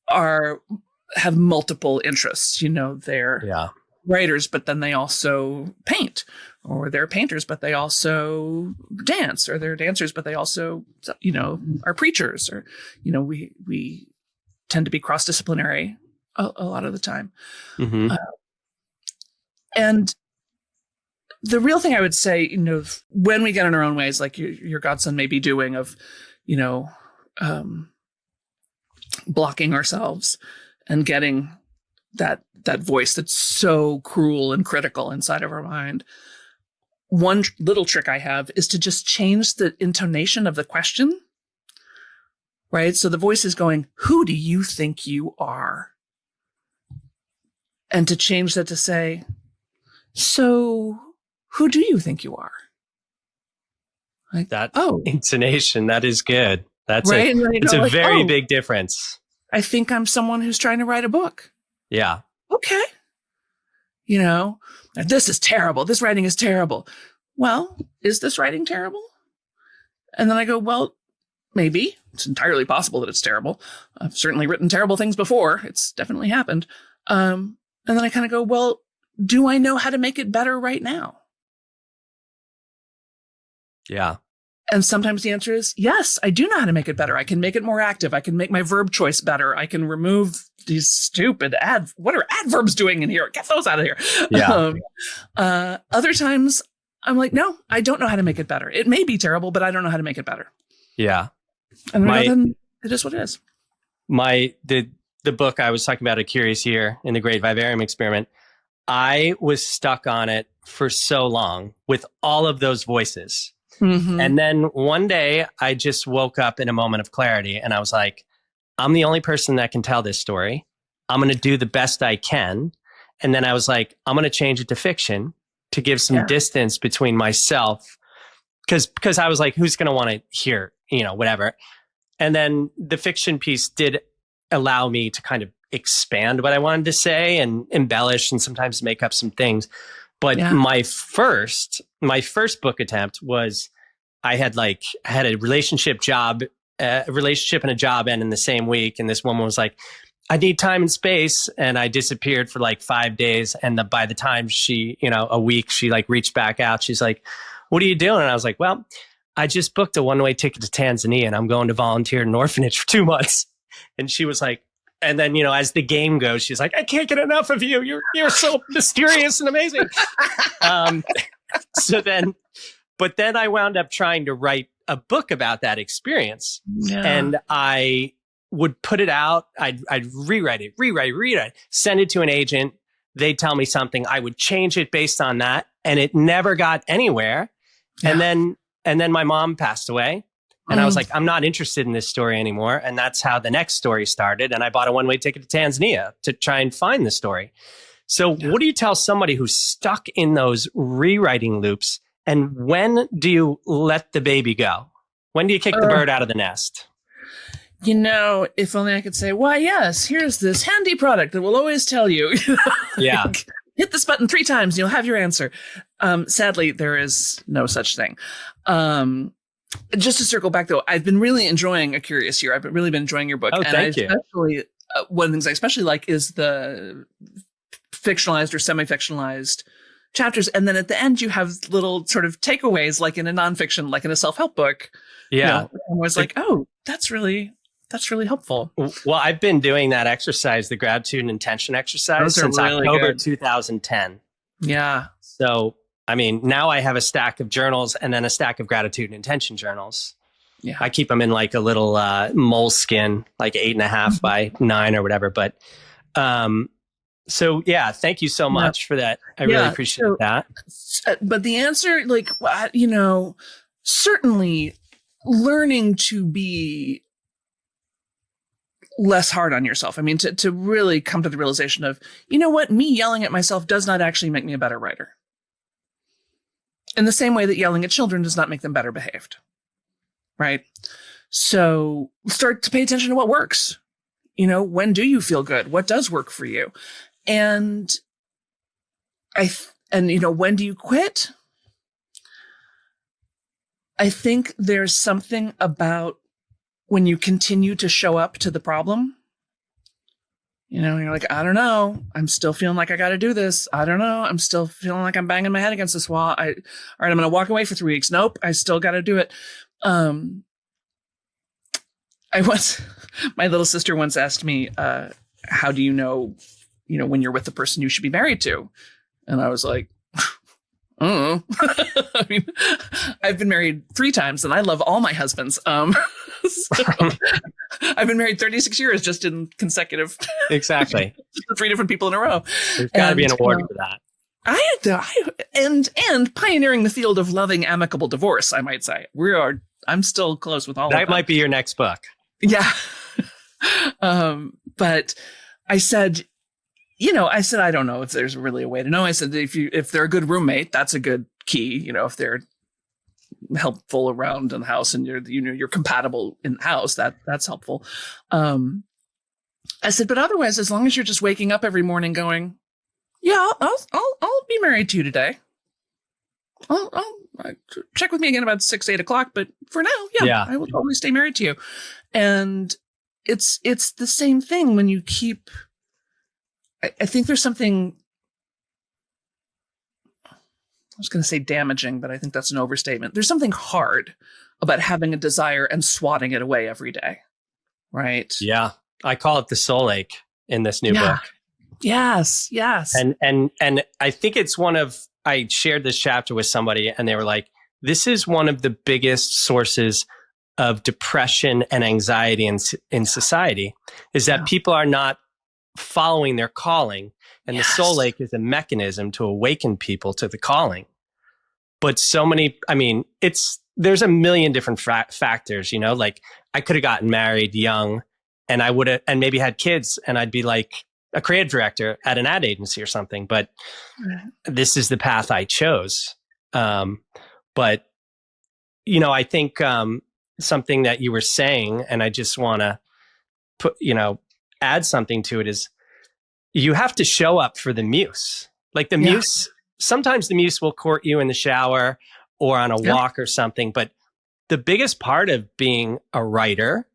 have multiple interests. They're writers, but then they also paint, or they're painters, but they also dance, or they're dancers, but they also, are preachers, or, we tend to be cross-disciplinary a lot of the time. And the real thing I would say, when we get in our own ways, like your godson may be doing of, blocking ourselves and getting that voice that's so cruel and critical inside of our mind. One little trick I have is to just change the intonation of the question, right? So the voice is going, who do you think you are? And to change that to say, so who do you think you are? Like,
that intonation, that is good. That's
right?
It's a very big difference.
I think I'm someone who's trying to write a book.
Yeah.
Okay. This is terrible. This writing is terrible. Well, is this writing terrible? And then I go, well, maybe. It's entirely possible that it's terrible. I've certainly written terrible things before. It's definitely happened. And then I kind of go, well, do I know how to make it better right now?
Yeah.
And sometimes the answer is, yes, I do know how to make it better. I can make it more active. I can make my verb choice better. I can remove these stupid what are adverbs doing in here? Get those out of here.
Yeah.
Other times I'm like, no, I don't know how to make it better. It may be terrible, but I don't know how to make it better.
Yeah.
And then it is what it is.
The book I was talking about, A Curious Year in the Great Vivarium Experiment, I was stuck on it for so long with all of those voices. And then one day I just woke up in a moment of clarity and I was like, I'm the only person that can tell this story. I'm going to do the best I can. And then I was like, I'm going to change it to fiction to give some distance between myself. Because I was like, who's going to want to hear, whatever. And then the fiction piece did allow me to kind of expand what I wanted to say and embellish and sometimes make up some things. But my first book attempt was I had a relationship and a job end in the same week. And this woman was like, I need time and space. And I disappeared for like 5 days. And by the time a week, she reached back out. She's like, what are you doing? And I was like, well, I just booked a one-way ticket to Tanzania and I'm going to volunteer in an orphanage for 2 months. And she was like, and then, as the game goes, she's like, I can't get enough of you. You're so mysterious and amazing. But then I wound up trying to write a book about that experience.
Yeah.
And I would put it out. I'd rewrite it, send it to an agent. They'd tell me something. I would change it based on that. And it never got anywhere. Yeah. And then my mom passed away. And I was like, I'm not interested in this story anymore. And that's how the next story started. And I bought a one-way ticket to Tanzania to try and find the story. So what do you tell somebody who's stuck in those rewriting loops? And when do you let the baby go? When do you kick the bird out of the nest?
If only I could say, why, yes, here's this handy product that will always tell you.
Yeah.
Hit this button 3 times and you'll have your answer. Sadly, there is no such thing. Just to circle back, though, I've been really enjoying A Curious Year. I've really been enjoying your book.
Oh, thank you.
Especially, one of the things I especially like is the fictionalized or semi-fictionalized chapters. And then at the end, you have little sort of takeaways, like in a nonfiction, like in a self-help book.
Yeah.
I was like, oh, that's really helpful.
Well, I've been doing that exercise, the gratitude and intention exercise, since really October 2010.
Yeah.
So, now I have a stack of journals and then a stack of gratitude and intention journals. Yeah. I keep them in like a little moleskin, like 8.5 by 9 or whatever. But so, yeah, thank you so much for that. I really appreciate that.
But the answer, certainly learning to be less hard on yourself. To really come to the realization of, me yelling at myself does not actually make me a better writer. In the same way that yelling at children does not make them better behaved. Right? So start to pay attention to what works. When do you feel good? What does work for you? And when do you quit? I think there's something about when you continue to show up to the problem, you're like, I don't know. I'm still feeling like I got to do this. I don't know. I'm still feeling like I'm banging my head against this wall. All right, I'm going to walk away for 3 weeks. Nope. I still got to do it. My little sister once asked me, how do you know, when you're with the person you should be married to? And I was like, I don't know. I've been married 3 times and I love all my husbands. So I've been married 36 years just in consecutive.
Exactly.
3 different people in a row.
There's got to be an award for that.
And pioneering the field of loving amicable divorce, I might say. I'm still close with all of them.
That might be your next book.
Yeah. But I said, I don't know if there's really a way to know. I said, if they're a good roommate, that's a good key. If they're helpful around in the house and you're compatible in the house, that's helpful. I said, but otherwise, as long as you're just waking up every morning going, yeah, I'll be married to you today. I'll check with me again about 6-8 o'clock, but for now, I will totally stay married to you. And it's the same thing when you keep. I think there's something, I was going to say damaging, but I think that's an overstatement. There's something hard about having a desire and swatting it away every day. Right? Yeah.
I call it the soul ache in this new book.
Yes.
And I think it's I shared this chapter with somebody and they were like, this is one of the biggest sources of depression and anxiety in society, is that people are not following their calling, and the soul ache is a mechanism to awaken people to the calling. But so many, there's a million different factors, like I could have gotten married young and I would have, and maybe had kids and I'd be like a creative director at an ad agency or something, but this is the path I chose. But I think, something that you were saying, and I just want to put, add something to it, is you have to show up for the muse. Like the muse, sometimes the muse will court you in the shower or on a walk or something. But the biggest part of being a writer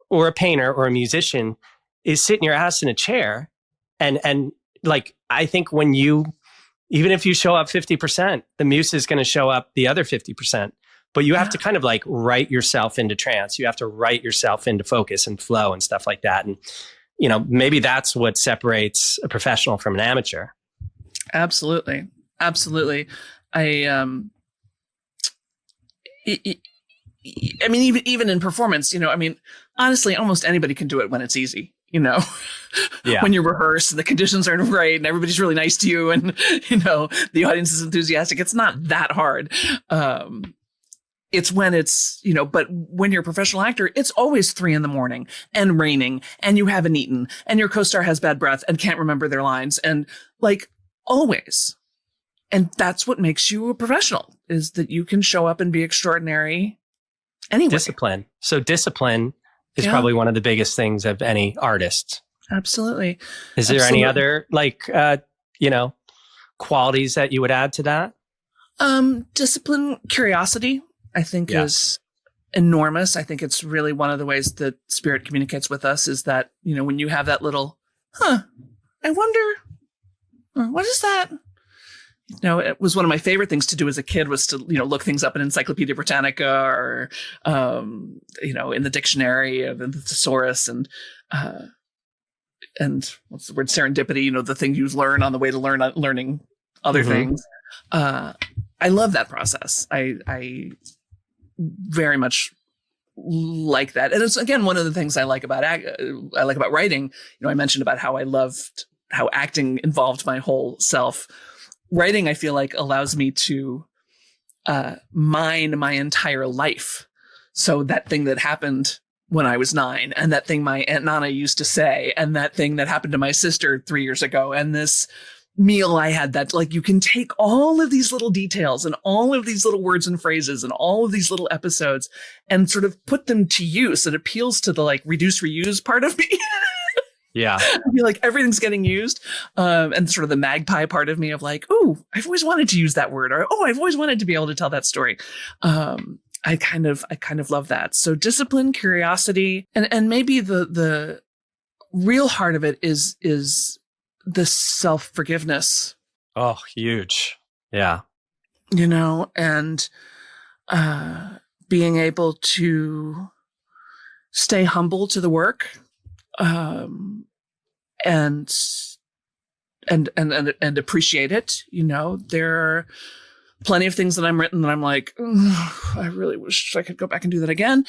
or a painter or a musician is sitting your ass in a chair. And like, I think even if you show up 50%, the muse is going to show up the other 50%. but you have to kind of like write yourself into trance. You have to write yourself into focus and flow and stuff like that. And, maybe that's what separates a professional from an amateur.
Absolutely. Absolutely. I mean, even in performance, honestly, almost anybody can do it when it's easy, yeah. When you rehearse, the conditions are right and everybody's really nice to you and, the audience is enthusiastic. It's not that hard. It's when it's, but when you're a professional actor, it's always 3 a.m. and raining and you haven't eaten and your co-star has bad breath and can't remember their lines and like always. And that's what makes you a professional, is that you can show up and be extraordinary anyway.
Discipline. So discipline is probably one of the biggest things of any artist.
Absolutely.
Is there any other qualities that you would add to that?
Discipline, curiosity, I think is enormous. I think it's really one of the ways that spirit communicates with us is that, when you have that little, I wonder, what is that? It was one of my favorite things to do as a kid was to, look things up in Encyclopedia Britannica or, in the dictionary of the thesaurus and what's the word? Serendipity, the thing you learn on the way to learning other things. I love that process. I very much like that. And it's, again, one of the things I like about writing. I mentioned about how I loved how acting involved my whole self. Writing, I feel like, allows me to mine my entire life. So that thing that happened when I was 9, and that thing my Aunt Nana used to say, and that thing that happened to my sister 3 years ago, and this meal I had, that like you can take all of these little details and all of these little words and phrases and all of these little episodes and sort of put them to use. It appeals to the like reduce, reuse part of me.
Yeah.
I feel like everything's getting used. And sort of the magpie part of me of like, oh, I've always wanted to use that word, or, oh, I've always wanted to be able to tell that story. I kind of love that. So discipline, curiosity, and maybe the real heart of it is the self-forgiveness.
Oh, huge. Yeah.
And being able to stay humble to the work. And appreciate it. There are plenty of things that I'm written that I'm like, I really wish I could go back and do that again.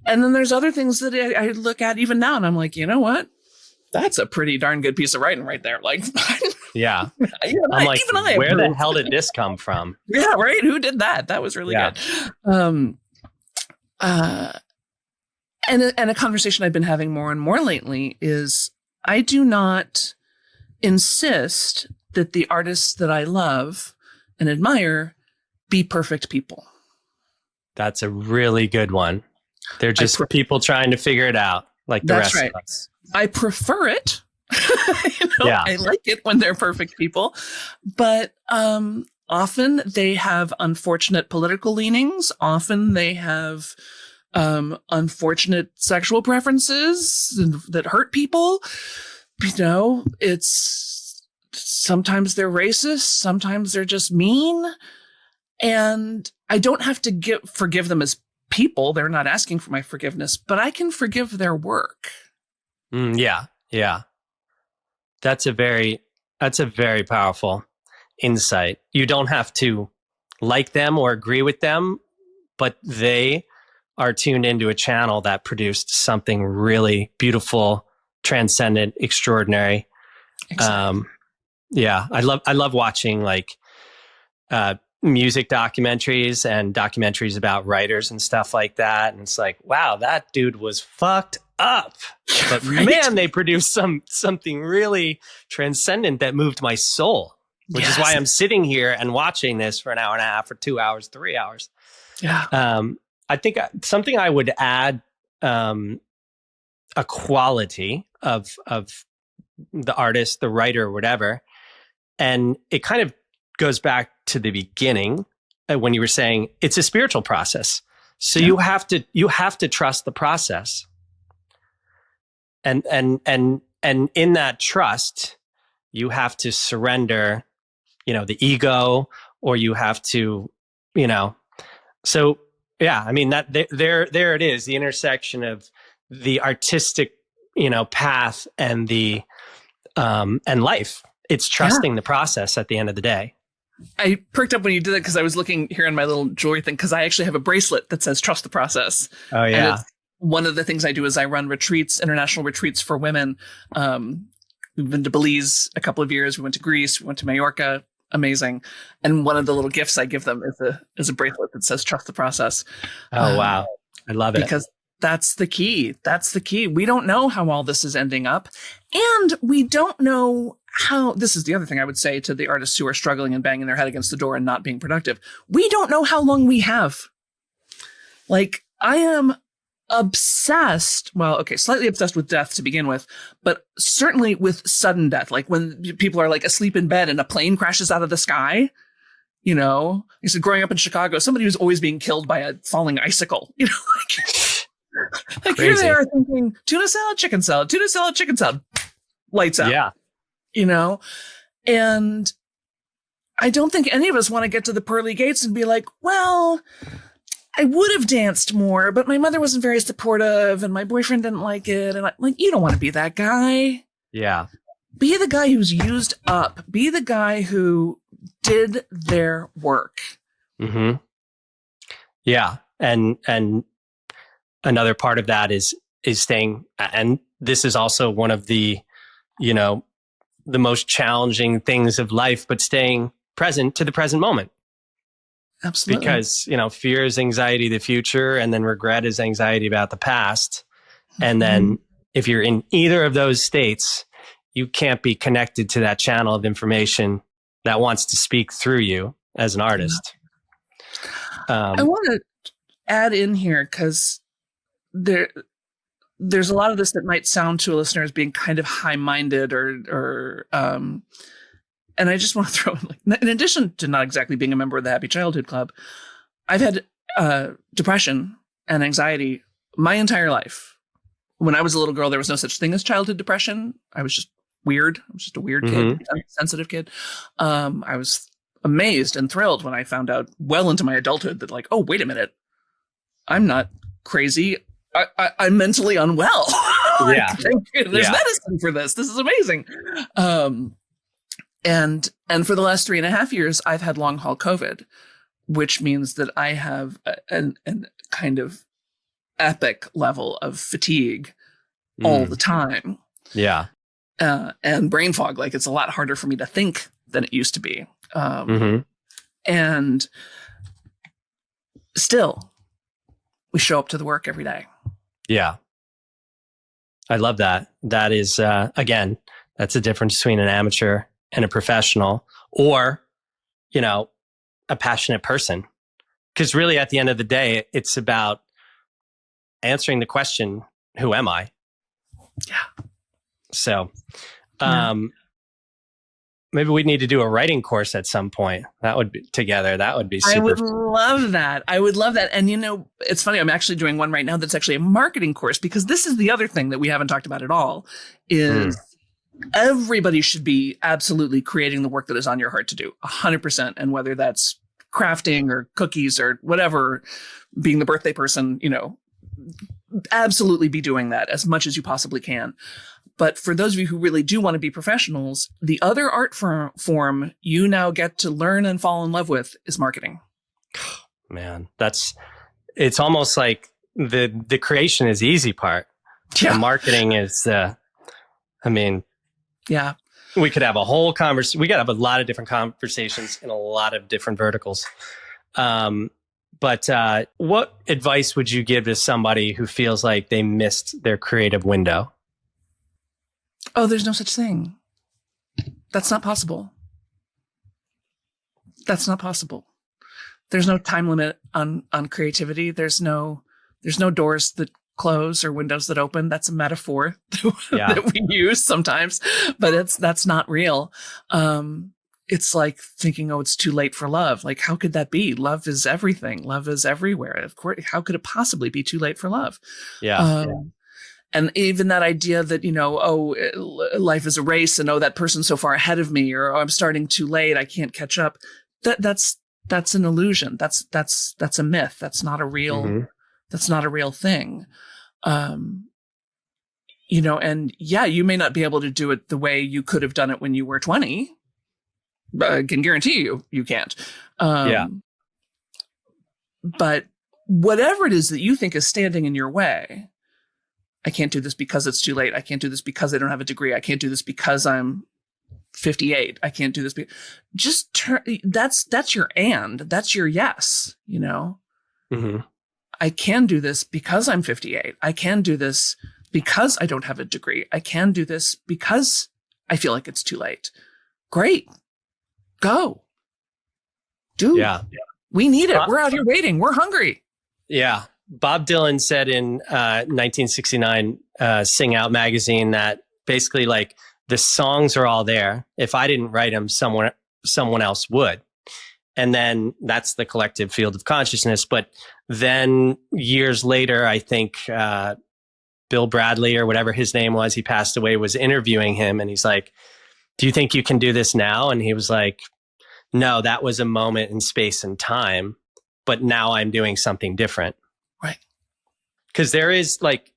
And then there's other things that I look at even now and I'm like, you know what? That's a pretty darn good piece of writing right there. Like,
yeah. I'm like, where the hell did this come from?
Yeah, right. Who did that? That was really good. And a conversation I've been having more and more lately is I do not insist that the artists that I love and admire be perfect people.
That's a really good one. They're just people trying to figure it out like the rest of us.
I prefer it. I like it when they're perfect people. But often they have unfortunate political leanings. Often they have unfortunate sexual preferences that hurt people. It's sometimes they're racist, sometimes they're just mean, and I don't have to forgive them as people. They're not asking for my forgiveness, but I can forgive their work.
Yeah. That's a very powerful insight. You don't have to like them or agree with them, but they are tuned into a channel that produced something really beautiful, transcendent, extraordinary. Exactly. I love watching like music documentaries and documentaries about writers and stuff like that. And it's like, wow, that dude was fucked up. But right? Man, they produced something really transcendent that moved my soul, which is why I'm sitting here and watching this for an hour and a half or 2 hours, 3 hours.
Yeah.
I think something I would add, a quality of the artist, the writer, whatever, and it kind of goes back to the beginning when you were saying it's a spiritual process. So you have to trust the process, and in that trust, you have to surrender, the ego, or you have to, so. Yeah, I mean that there it is, the intersection of the artistic, path and the and life. It's
Yeah.
trusting the process at the end of the day.
I perked up when you did it because I was looking here on my little jewelry thing because I actually have a bracelet that says trust the process.
Oh
And
yeah.
it's one of the things I do is I run retreats, international retreats for women. We've been to Belize a couple of years. We went to Greece. We went to Mallorca. Amazing. And one of the little gifts I give them is a bracelet that says trust the process.
Oh wow. I love it.
Because that's the key. That's the key. We don't know how all this is ending up. And we don't know how, this is the other thing I would say to the artists who are struggling and banging their head against the door and not being productive. We don't know how long we have. Like, I am obsessed. Well, okay, slightly obsessed with death to begin with, but certainly with sudden death. Like when people are like asleep in bed and a plane crashes out of the sky. I said, growing up in Chicago, somebody was always being killed by a falling icicle. Like here they are thinking tuna salad, chicken salad, lights out.
Yeah.
And I don't think any of us want to get to the pearly gates and be like, well, I would have danced more, but my mother wasn't very supportive and my boyfriend didn't like it. And you don't want to be that guy.
Yeah.
Be the guy who's used up. Be the guy who did their work.
Mm-hmm. Yeah. And another part of that is staying, and this is also one of the, the most challenging things of life, but staying present to the present moment.
Absolutely.
Because, fear is anxiety of the future, and then regret is anxiety about the past. And then if you're in either of those states, you can't be connected to that channel of information that wants to speak through you as an artist.
I want to add in here because there's a lot of this that might sound to a listener as being kind of high-minded or and I just want to throw in, in addition to not exactly being a member of the Happy Childhood Club, I've had depression and anxiety my entire life. When I was a little girl, there was no such thing as childhood depression. I was just weird. I was just a weird kid, a sensitive kid. I was amazed and thrilled when I found out well into my adulthood that oh, wait a minute. I'm not crazy. I'm mentally unwell.
Yeah.
There's medicine for this. This is amazing. And for the last 3.5 years, I've had long haul COVID, which means that I have a kind of epic level of fatigue all the time.
Yeah.
And brain fog. It's a lot harder for me to think than it used to be. And still, we show up to the work every day.
Yeah. I love that. That is, again, that's the difference between an amateur and a professional, or, a passionate person. Because really, at the end of the day, it's about answering the question, who am I?
Yeah.
So, maybe we need to do a writing course at some point. That would be together. That would be super.
I would love that. And it's funny. I'm actually doing one right now that's actually a marketing course, because this is the other thing that we haven't talked about at all is everybody should be absolutely creating the work that is on your heart to do 100%. And whether that's crafting or cookies or whatever, being the birthday person, absolutely be doing that as much as you possibly can. But for those of you who really do want to be professionals, the other art form you now get to learn and fall in love with is marketing.
Man, it's almost like the creation is the easy part. Yeah. The marketing is,
yeah.
We could have a whole conversation. We could have a lot of different conversations in a lot of different verticals. But what advice would you give to somebody who feels like they missed their creative window?
Oh, there's no such thing. That's not possible. That's not possible. There's no time limit on creativity. There's no doors that close or windows that open. That's a metaphor that we use sometimes, but that's not real. It's like thinking, oh, it's too late for love. Like, how could that be? Love is everything. Love is everywhere. Of course, how could it possibly be too late for love?
Yeah.
And even that idea that, life is a race and, oh, that person's so far ahead of me, or oh, I'm starting too late, I can't catch up. That's that's an illusion. That's a myth. That's not a real, that's not a real thing. You know, and yeah, you may not be able to do it the way you could have done it when you were 20. I can guarantee you can't. But whatever it is that you think is standing in your way, I can't do this because it's too late. I can't do this because I don't have a degree. I can't do this because I'm 58. I can't do this. Just turn. That's your and. That's your yes. You know, I can do this because I'm 58. I can do this because I don't have a degree. I can do this because I feel like it's too late. Great. Go. Do.
Yeah.
We need it. We're out here waiting. We're hungry.
Yeah. Bob Dylan said in 1969 Sing Out magazine that basically like the songs are all there. If I didn't write them, someone else would. And then that's the collective field of consciousness. But then years later, I think Bill Bradley or whatever his name was, he passed away, was interviewing him. And he's like, do you think you can do this now? And he was like, no, that was a moment in space and time. But now I'm doing something different.
Right.
Because there is like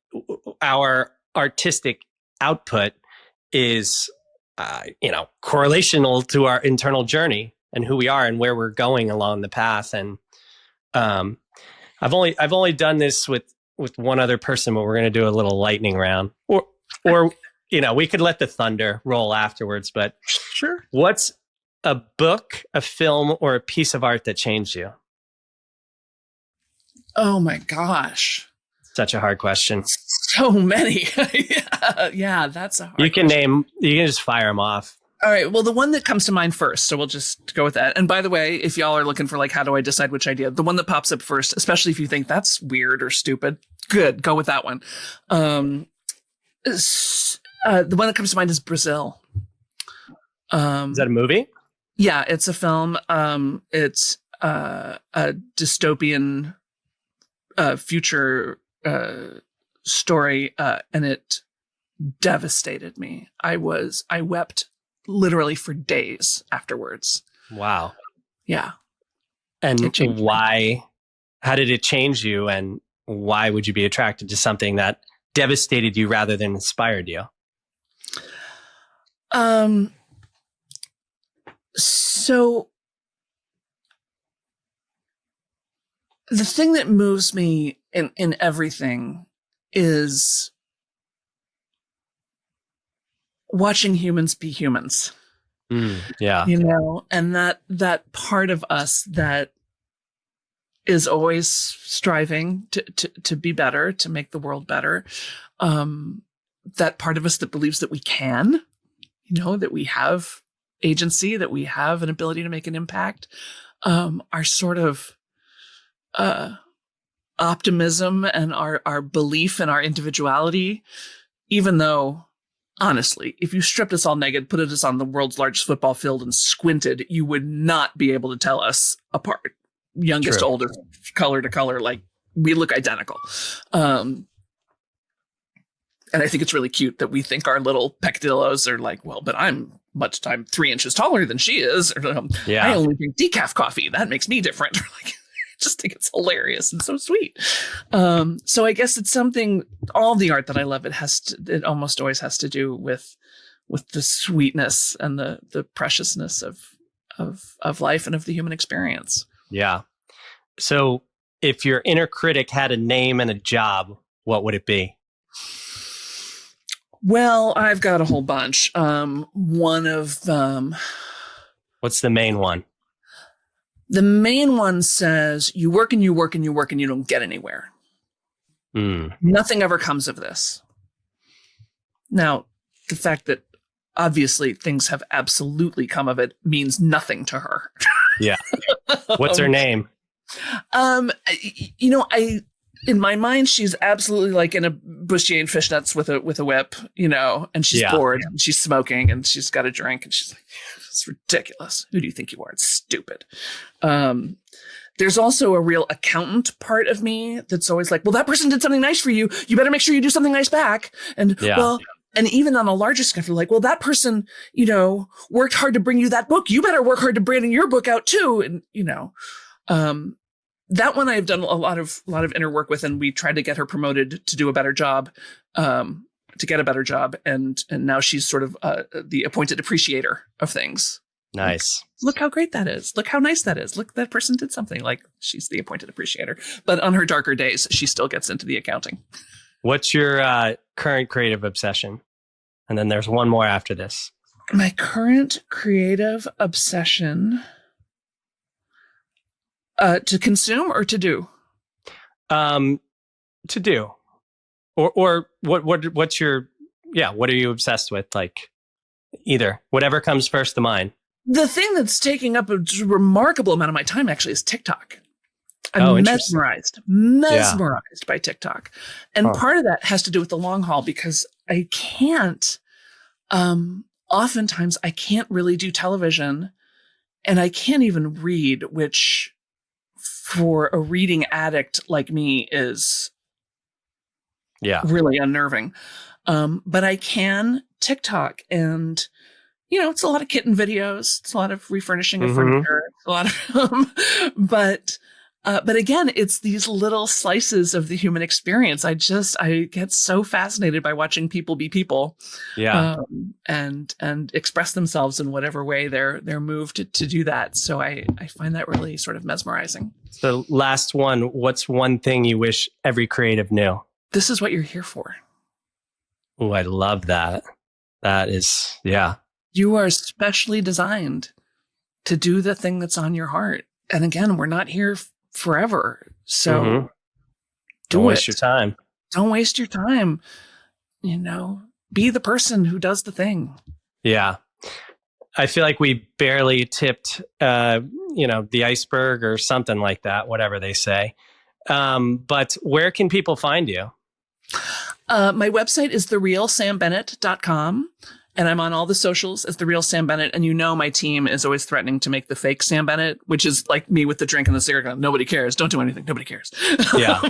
our artistic output is, correlational to our internal journey and who we are and where we're going along the path. And I've only done this with one other person, but we're going to do a little lightning round, or we could let the thunder roll afterwards. But
sure,
what's a book, a film, or a piece of art that changed you?
Oh my gosh.
Such a hard question.
So many. Yeah, that's a hard question.
You can just fire them off.
All right. Well, the one that comes to mind first, so we'll just go with that. And by the way, if y'all are looking for like, how do I decide which idea? The one that pops up first, especially if you think that's weird or stupid, good, go with that one. The one that comes to mind is Brazil.
Is that a movie?
Yeah, it's a film. It's a dystopian future story, and it devastated me. I wept literally for days afterwards.
Wow.
Yeah.
And why? How did it change you? And why would you be attracted to something that devastated you rather than inspired you?
So the thing that moves me in everything is watching humans be humans.
Yeah.
You know, and that part of us that is always striving to be better, to make the world better. That part of us that believes that we can, that we have agency, that we have an ability to make an impact, our sort of optimism and our belief in our individuality, even though, honestly, if you stripped us all naked, put us on the world's largest football field and squinted, you would not be able to tell us apart. Youngest to oldest, color to color, like we look identical. And I think it's really cute that we think our little peccadillos are like, well, but I'm 3 inches taller than she is. Or, I only drink decaf coffee. That makes me different. Like, I just think it's hilarious and so sweet. So I guess it's something, all the art that I love, it almost always has to do with the sweetness and the preciousness of life and of the human experience.
Yeah. So if your inner critic had a name and a job, what would it be?
Well, I've got a whole bunch. One of
what's the main one?
The main one says, you work and you work and you work and you don't get anywhere. Nothing ever comes of this. Now, the fact that obviously things have absolutely come of it means nothing to her.
Yeah. What's her name?
In my mind, she's absolutely like in a bustier and fishnets with a whip, and she's bored and she's smoking and she's got a drink and she's like, it's ridiculous. Who do you think you are? It's stupid. There's also a real accountant part of me that's always like, well, that person did something nice for you. You better make sure you do something nice back. And And even on a larger scale, you're like, well, that person, worked hard to bring you that book. You better work hard to bring your book out too. And, that one I've done a lot of inner work with, and we tried to get her promoted to do a better job, to get a better job. And now she's sort of the appointed appreciator of things.
Nice.
Look how great that is. Look how nice that is. Look, that person did something. Like, she's the appointed appreciator. But on her darker days, she still gets into the accounting.
What's your current creative obsession? And then there's one more after this.
My current creative obsession, to consume or to do?
To do. Or what's your, what are you obsessed with? Like, either. Whatever comes first to mind.
The thing that's taking up a remarkable amount of my time actually is TikTok. I'm mesmerized by TikTok. And part of that has to do with the long haul, because I can't, oftentimes I can't really do television, and I can't even read, which for a reading addict like me is really unnerving. But I can TikTok, and it's a lot of kitten videos. It's a lot of refurnishing of furniture. It's a lot of, but again, it's these little slices of the human experience. I get so fascinated by watching people be people, and express themselves in whatever way they're moved to do that. So I find that really sort of mesmerizing.
So last one, what's one thing you wish every creative knew?
This is what you're here for.
Oh, I love that. That is,
You are specially designed to do the thing that's on your heart. And again, we're not here forever. So
don't waste your time.
Don't waste your time. Be the person who does the thing.
Yeah. I feel like we barely tipped, the iceberg or something like that, whatever they say. But where can people find you?
My website is therealsambennett.com. And I'm on all the socials as The Real Sam Bennett. And my team is always threatening to make the fake Sam Bennett, which is like me with the drink and the cigarette. Nobody cares. Don't do anything. Nobody cares.
Yeah.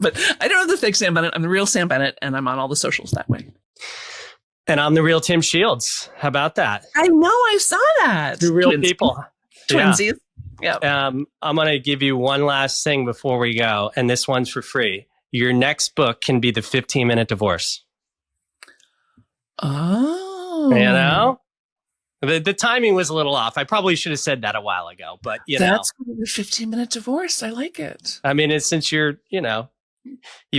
But I don't have the fake Sam Bennett. I'm The Real Sam Bennett, and I'm on all the socials that way.
And I'm The Real Tim Shields. How about that?
I know. I saw that.
The real people.
Twinsies. Yeah.
I'm going to give you one last thing before we go. And this one's for free. Your next book can be The 15-Minute Divorce.
Oh.
The timing was a little off. I probably should have said that a while ago, but
that's the 15-minute divorce. I like it.
I mean, since you've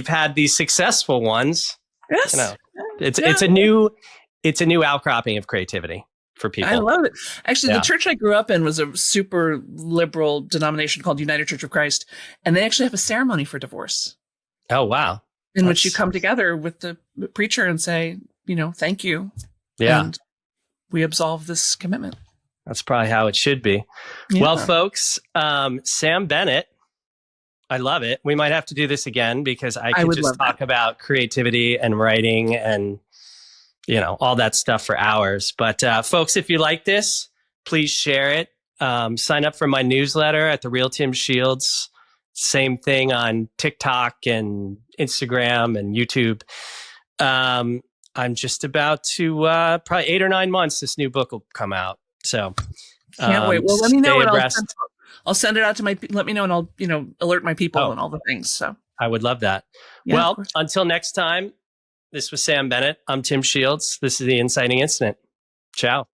had these successful ones.
Yes.
It's a new outcropping of creativity for people.
I love it. Actually, the church I grew up in was a super liberal denomination called United Church of Christ, and they actually have a ceremony for divorce.
Oh, wow.
In which you come together with the preacher and say, thank you.
Yeah.
And we absolve this commitment.
That's probably how it should be. Yeah. Well, folks, Sam Bennett, I love it. We might have to do this again, because I could just talk about creativity and writing and, all that stuff for hours. But folks, if you like this, please share it. Sign up for my newsletter at The Real Tim Shields. Same thing on TikTok and Instagram and YouTube. I'm just about to probably 8 or 9 months, this new book will come out. So
can't wait. Well, let me know, and I'll send it out to let me know, and I'll alert my people and all the things. So
I would love that. Yeah, well, until next time, this was Sam Bennett. I'm Tim Shields. This is the Inciting Incident. Ciao.